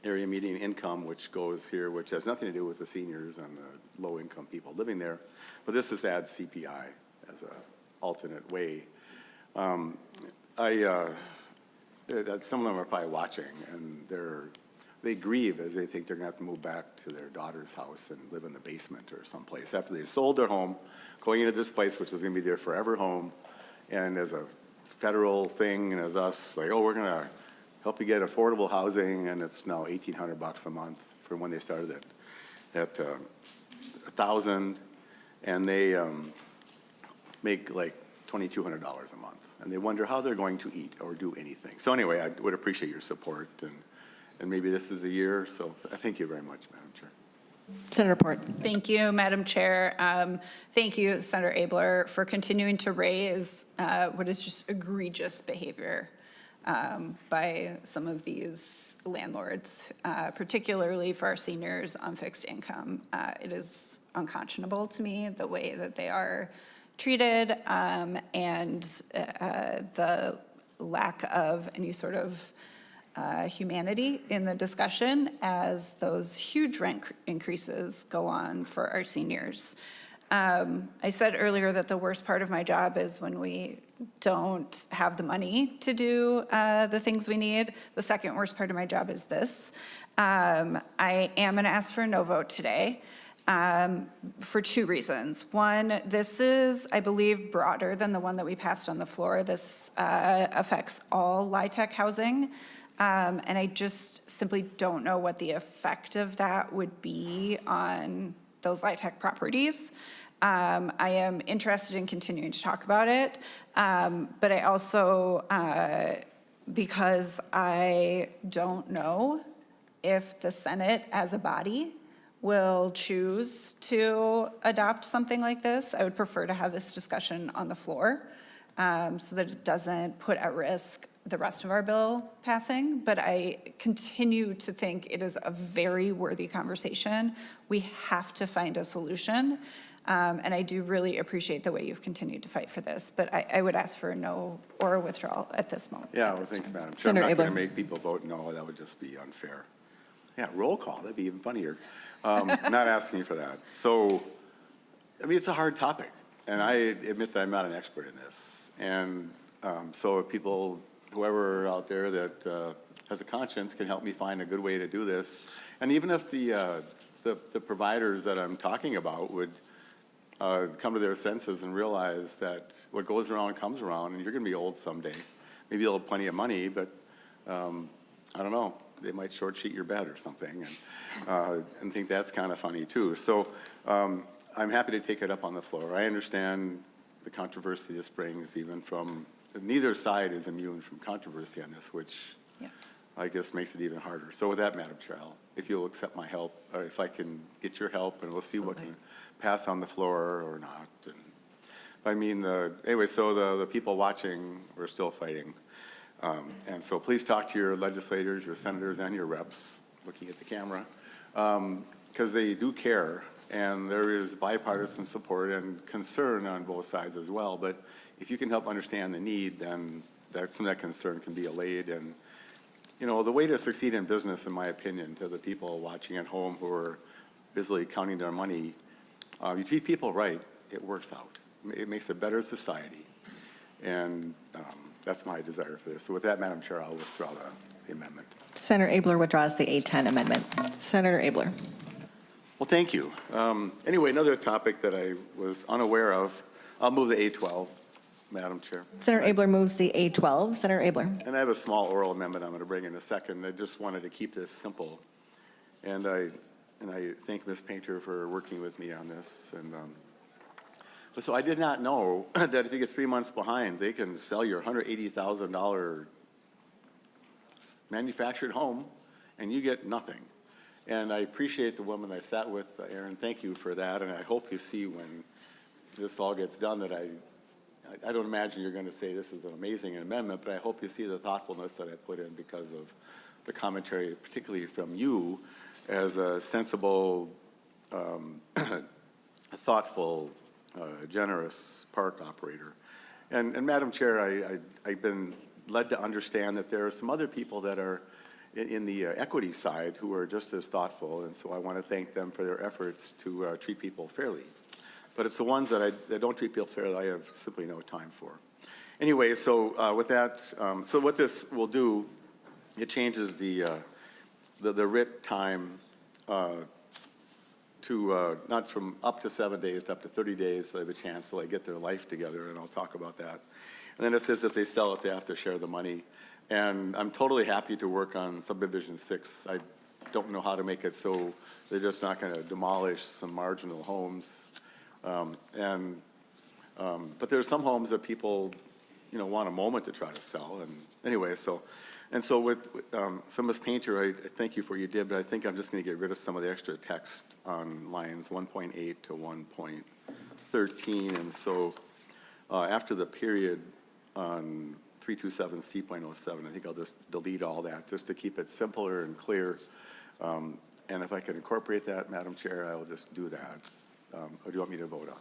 area median income, which goes here, which has nothing to do with the seniors and the low-income people living there. But this just adds CPI as an alternate way. Some of them are probably watching, and they grieve as they think they're gonna have to move back to their daughter's house and live in the basement or someplace after they sold their home, going into this place, which is gonna be their forever home. And as a federal thing, and as us, like, oh, we're gonna help you get affordable housing, and it's now $1,800 a month from when they started at $1,000, and they make like $2,200 a month, and they wonder how they're going to eat or do anything. So anyway, I would appreciate your support, and maybe this is the year. So thank you very much, Madam Chair. Senator Port. Thank you, Madam Chair. Thank you, Senator Abler, for continuing to raise what is just egregious behavior by some of these landlords, particularly for our seniors on fixed income. It is unconscionable to me, the way that they are treated, and the lack of any sort of humanity in the discussion as those huge rent increases go on for our seniors. I said earlier that the worst part of my job is when we don't have the money to do the things we need. The second worst part of my job is this. I am gonna ask for a no vote today for two reasons. One, this is, I believe, broader than the one that we passed on the floor. This affects all LIHTC housing. And I just simply don't know what the effect of that would be on those LIHTC properties. I am interested in continuing to talk about it, but I also, because I don't know if the Senate as a body will choose to adopt something like this, I would prefer to have this discussion on the floor so that it doesn't put at risk the rest of our bill passing, but I continue to think it is a very worthy conversation. We have to find a solution, and I do really appreciate the way you've continued to fight for this, but I would ask for a no or a withdrawal at this moment. Yeah, well, thanks, Madam Chair. Senator I'm not going Abler. to make people vote no. That would just be unfair. Yeah, roll call. That'd be even funnier. Not asking you for that. So, I mean, it's a hard topic, and I admit that I'm not an expert in this. And so if people, whoever out there that has a conscience can help me find a good way to do this. And even if the providers that I'm talking about would come to their senses and realize that what goes around comes around, and you're gonna be old someday. Maybe you'll have plenty of money, but I don't know, they might short sheet your bed or something, and think that's kind of funny too. So I'm happy to take it up on the floor. I understand the controversy this brings, even from, neither side is immune from controversy on this, which I guess makes it even harder. So with that, Madam Chair, if you'll accept my help, or if I can get your help, and we'll see what can pass on the floor or not. And I mean, anyway, so the people watching, we're still fighting. And so please talk to your legislators, your senators, and your reps, looking at the camera, because they do care, and there is bipartisan support and concern on both sides as well. But if you can help understand the need, then some of that concern can be allayed. And, you know, the way to succeed in business, in my opinion, to the people watching at home who are busily counting their money, you treat people right, it works out. It makes a better society. And that's my desire for this. So with that, Madam Chair, I'll withdraw the amendment. Senator Abler withdraws the A10 amendment. Senator Abler. Well, thank you. Anyway, another topic that I was unaware of, I'll move the A12, Madam Chair. Senator Abler moves the A12. Senator Abler. And I have a small oral amendment I'm going to bring in a second. I just wanted to keep this simple. And I thank Ms. Painter for working with me on this. And so I did not know that if you get 3 months behind, they can sell your $180,000 manufactured home and you get nothing. And I appreciate the woman I sat with, Erin, thank you for that. And I hope you see when this all gets done that I don't imagine you're going to say this is an amazing amendment, but I hope you see the thoughtfulness that I put in because of the commentary, particularly from you, as a sensible, thoughtful generous park operator. And Madam Chair, I've been led to understand that there are some other people that are in the equity side who are just as thoughtful, and so I want to thank them for their efforts to treat people fairly. But it's the ones that don't treat people fairly I have simply no time for. Anyway, so with that, so what this will do, it changes the writ time to not from up to 7 days to up to 30 days, so they have a chance till they get their life together, and I'll talk about that. And then it says if they sell it, they have to share the money. And I'm totally happy to work on subdivision 6. I don't know how to make it so they're just not going to demolish some marginal homes. But there are some homes that people, you know, want a moment to try to sell. And anyway, so with Ms. Painter, I thank you for what you did, but I think I'm just going to get rid of some of the extra text on lines 1.8 to 1.13. And so after the period on 327C.07, I think I'll just delete all that just to keep it simpler and clear. And if I can incorporate that, Madam Chair, I will just do that. Or do you want me to vote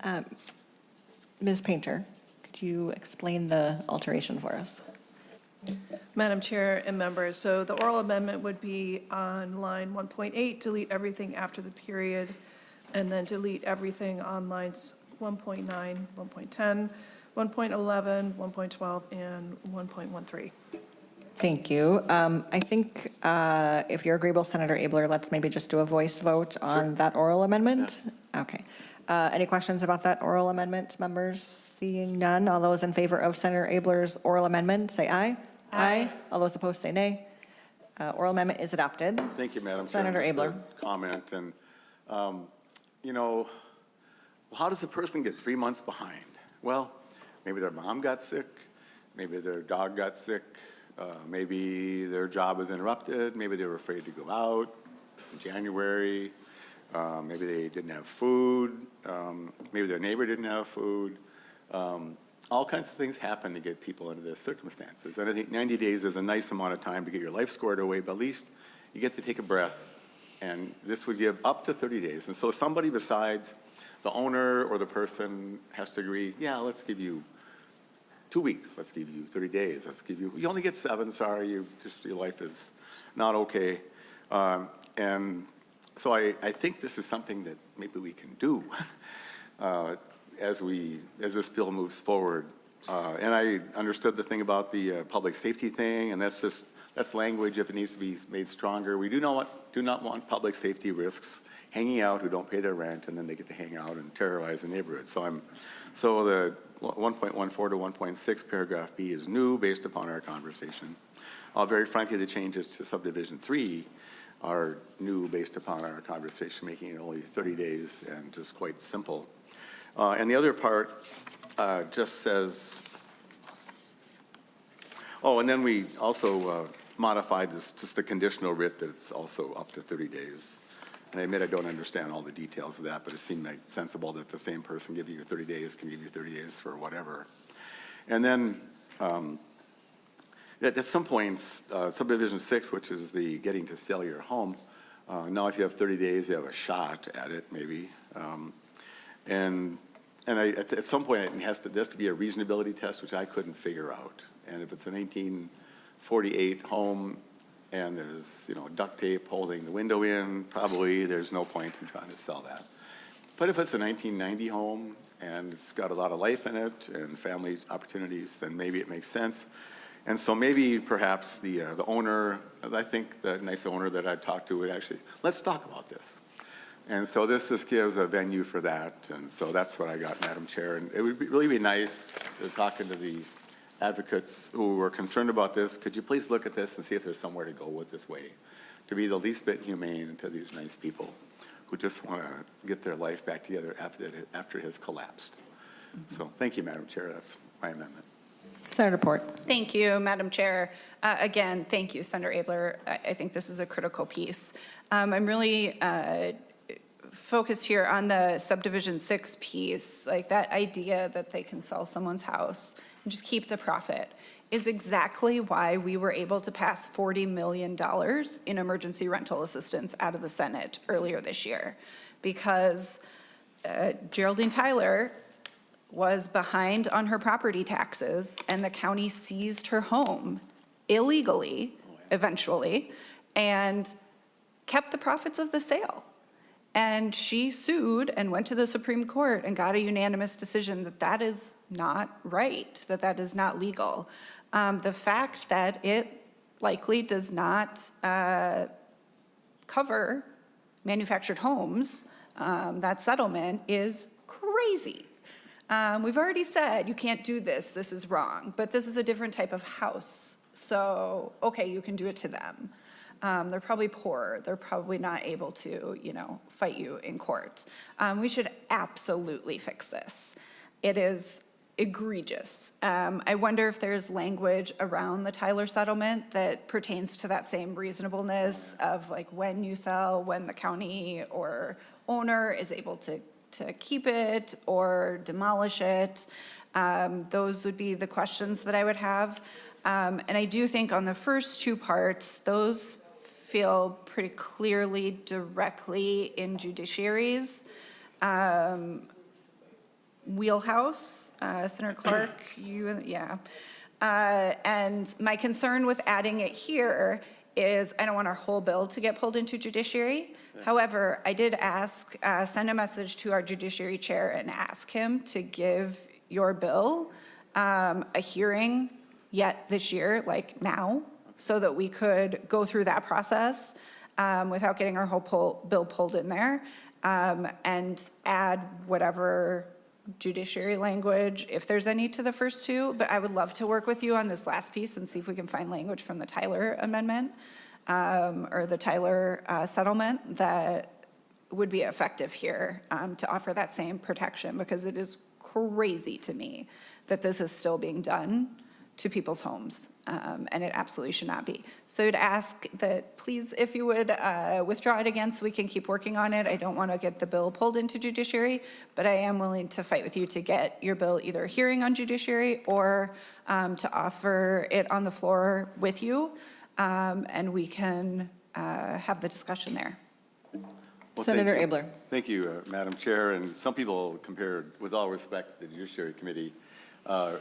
on it? Ms. Painter, could you explain the alteration for us? Madam Chair and members, so the oral amendment would be on line 1.8, delete everything after the period, and then delete everything on lines 1.9, 1.10, 1.11, 1.12, and 1.13. Thank you. I think if you're agreeable, Senator Abler, let's maybe just do a voice vote on that oral amendment. Yeah. Okay. Any questions about that oral amendment, members? Seeing none, all those in favor of Senator Abler's oral amendment, say aye. Aye. All those opposed, say nay. Oral amendment is adopted. Thank you, Madam Chair. Senator Abler. Comment, and you know, how does a person get 3 months behind? Well, maybe their mom got sick, maybe their dog got sick, maybe their job was interrupted, maybe they were afraid to go out in January, maybe they didn't have food, maybe their neighbor didn't have food. All kinds of things happen to get people into these circumstances. And I think 90 days is a nice amount of time to get your life squared away, but at least you get to take a breath. And this would give up to 30 days. And so somebody besides the owner or the person has to agree, yeah, let's give you 2 weeks. Let's give you 30 days. Let's give you, you only get 7, sorry, your life is not okay. And so I think this is something that maybe we can do as this bill moves forward. And I understood the thing about the public safety thing, and that's language if it needs to be made stronger. We do not want public safety risks hanging out who don't pay their rent, and then they get to hang out and terrorize the neighborhood. So the 1.14 to 1.6 paragraph B is new based upon our conversation. Very frankly, the changes to subdivision 3 are new based upon our conversation, making it only 30 days and just quite simple. And the other part just says, and then we also modified this, just the conditional writ that it's also up to 30 days. And I admit I don't understand all the details of that, but it seemed like sensible that the same person giving you 30 days can give you 30 days for whatever. And then at some points, subdivision 6, which is the getting to sell your home, now if you have 30 days, you have a shot at it maybe. At some point, there has to be a reasonability test, which I couldn't figure out. And if it's a 1948 home and there's, duct tape holding the window in, probably there's no point in trying to sell that. But if it's a 1990 home and it's got a lot of life in it and family opportunities, then maybe it makes sense. And so maybe perhaps the owner, I think the nice owner that I talked to would actually, let's talk about this. And so this just gives a venue for that. And so that's what I got, Madam Chair. And it would really be nice talking to the advocates who were concerned about this. Could you please look at this and see if there's somewhere to go with this way, to be the least bit humane to these nice people who just want to get their life back together after it has collapsed. So thank you, Madam Chair. That's my amendment. Senator Port. Thank you, Madam Chair. Again, thank you, Senator Abler. I think this is a critical piece. I'm really focused here on the subdivision 6 piece, like that idea that they can sell someone's house and just keep the profit. is exactly why we were able to pass $40 million in emergency rental assistance out of the Senate earlier this year. Because Geraldine Tyler was behind on her property taxes, and the county seized her home illegally, eventually, and kept the profits of the sale. And she sued and went to the Supreme Court and got a unanimous decision that that is not right, that that is not legal. The fact that it likely does not cover manufactured homes, that settlement is crazy. We've already said you can't do this, this is wrong, but this is a different type of house. So, okay, you can do it to them. They're probably poor. They're probably not able to, fight you in court. We should absolutely fix this. It is egregious. I wonder if there's language around the Tyler settlement that pertains to that same reasonableness of like when you sell, when the county or owner is able to keep it or demolish it. Those would be the questions that I would have. And I do think on the first two parts, those feel pretty clearly directly in judiciary's wheelhouse. Senator Clark, and my concern with adding it here is I don't want our whole bill to get pulled into judiciary. However, I did send a message to our judiciary chair and ask him to give your bill a hearing yet this year, like now, so that we could go through that process without getting our whole bill pulled in there, and add whatever judiciary language, if there's any, to the first two. But I would love to work with you on this last piece and see if we can find language from the Tyler amendment or the Tyler settlement that would be effective here to offer that same protection, because it is crazy to me that this is still being done to people's homes, and it absolutely should not be. So I'd ask that please, if you would withdraw it again so we can keep working on it. I don't want to get the bill pulled into judiciary, but I am willing to fight with you to get your bill either a hearing on judiciary or to offer it on the floor with you, and we can have the discussion there. Well, Senator Abler. Thank you, Madam Chair. And some people compared, with all respect, the Judiciary Committee.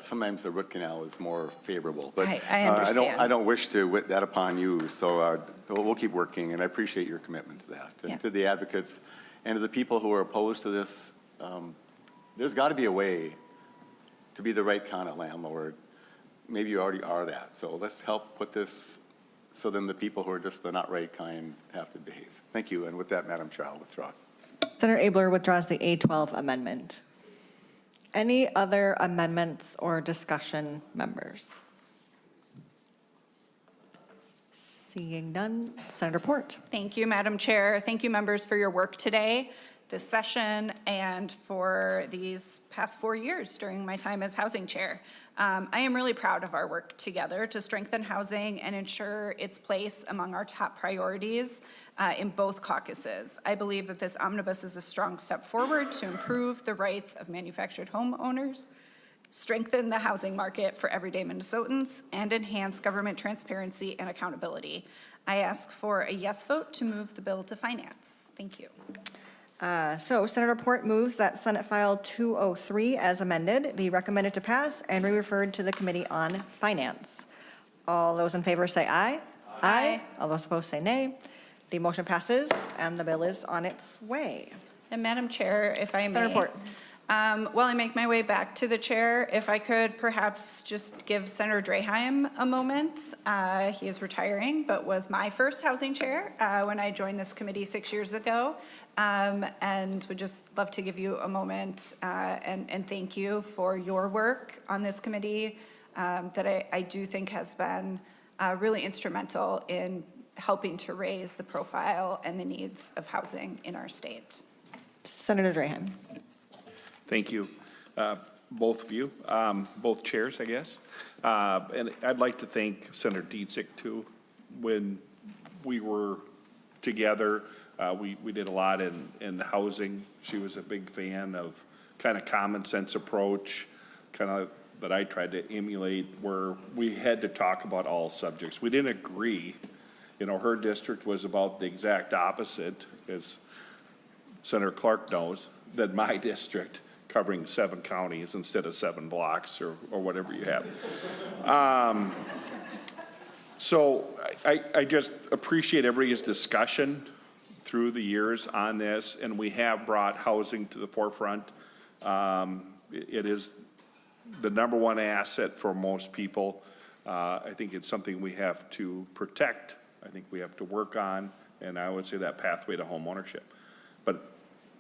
Sometimes the root canal is more favorable, but I understand. I don't wish to wit that upon you. So we'll keep working, and I appreciate your commitment to that. And to the advocates and to the people who are opposed to this, there's got to be a way to be the right kind of landlord. Maybe you already are that. So let's help put this so then the people who are just the not right kind have to behave. Thank you. And with that, Madam Chair, I'll withdraw. Senator Abler withdraws the A12 amendment. Any other amendments or discussion, members? Seeing none, Senator Port. Thank you, Madam Chair. Thank you, members, for your work today, this session, and for these past 4 years during my time as housing chair. I am really proud of our work together to strengthen housing and ensure its place among our top priorities in both caucuses. I believe that this omnibus is a strong step forward to improve the rights of manufactured home owners, strengthen the housing market for everyday Minnesotans, and enhance government transparency and accountability. I ask for a yes vote to move the bill to finance. Thank you. So Senator Port moves that Senate File 203 as amended be recommended to pass and be referred to the Committee on Finance. All those in favor say aye. Aye. All those opposed say nay. The motion passes and the bill is on its way. And Madam Chair, if I may. Senator Port. While I make my way back to the chair, if I could perhaps just give Senator Draheim a moment. He is retiring, but was my first housing chair when I joined this committee 6 years ago. And would just love to give you a moment and thank you for your work on this committee that I do think has been really instrumental in helping to raise the profile and the needs of housing in our state. Senator Draheim. Thank you, both of you, both chairs, I guess. And I'd like to thank Senator Dietzick, too. When we were together, we did a lot in housing. She was a big fan of kind of common sense approach, kind of that I tried to emulate where we had to talk about all subjects. We didn't agree. You know, her district was about the exact opposite, as Senator Clark knows, than my district, covering 7 counties instead of 7 blocks or whatever you have. So I just appreciate everybody's discussion through the years on this, and we have brought housing to the forefront. It is the #1 asset for most people. I think it's something we have to protect. I think we have to work on, and I would say that pathway to home ownership. But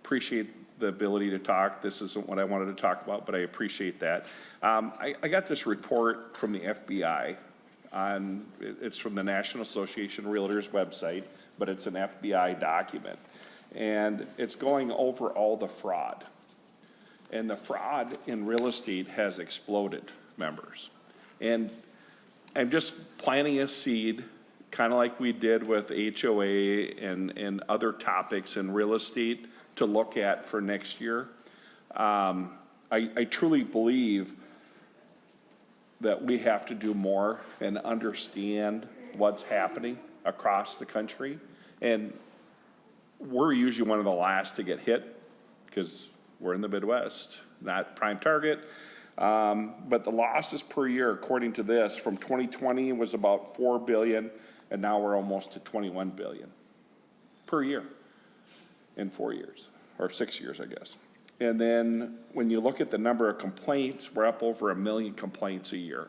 appreciate the ability to talk. This isn't what I wanted to talk about, but I appreciate that. I got this report from the FBI it's from the National Association of Realtors website, but it's an FBI document. And it's going over all the fraud. And the fraud in real estate has exploded, members. And I'm just planting a seed, kind of like we did with HOA and other topics in real estate to look at for next year. I truly believe that we have to do more and understand what's happening across the country. And we're usually one of the last to get hit because we're in the Midwest, not prime target. But the losses per year, according to this, from 2020 was about $4 billion, and now we're almost to $21 billion per year in 4 years, or 6 years, I guess. And then when you look at the number of complaints, we're up over 1 million complaints a year.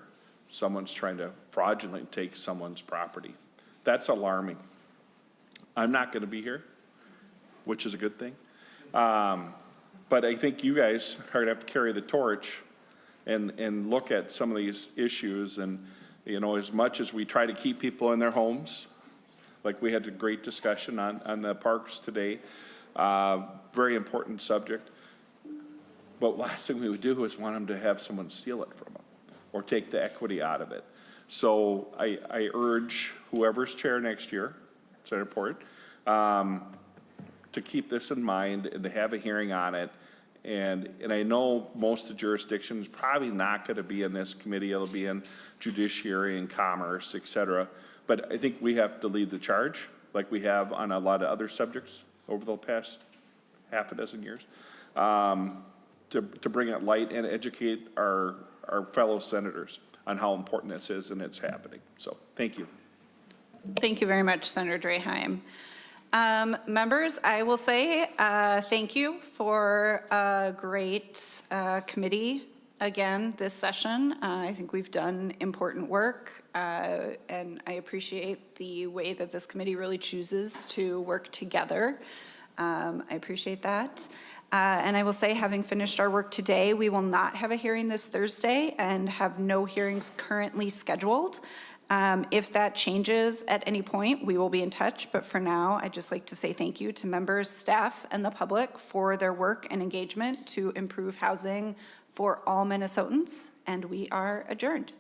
Someone's trying to fraudulently take someone's property. That's alarming. I'm not going to be here, which is a good thing. But I think you guys are going to have to carry the torch and look at some of these issues. And, you know, as much as we try to keep people in their homes, like we had a great discussion on the parks today, very important subject. But last thing we would do is want them to have someone steal it from them or take the equity out of it. So I urge whoever's chair next year, Senator Port, to keep this in mind and to have a hearing on it. And I know most of the jurisdictions probably not going to be in this committee. It'll be in judiciary and commerce, et cetera. But I think we have to lead the charge like we have on a lot of other subjects over the past half a dozen years. To bring it light and educate our fellow senators on how important this is and it's happening. So thank you. Thank you very much, Senator Draheim. Members, I will say thank you for a great committee again this session. I think we've done important work, and I appreciate the way that this committee really chooses to work together. I appreciate that. And I will say, having finished our work today, we will not have a hearing this Thursday and have no hearings currently scheduled. If that changes at any point, we will be in touch. But for now, I'd just like to say thank you to members, staff, and the public for their work and engagement to improve housing for all Minnesotans. And we are adjourned.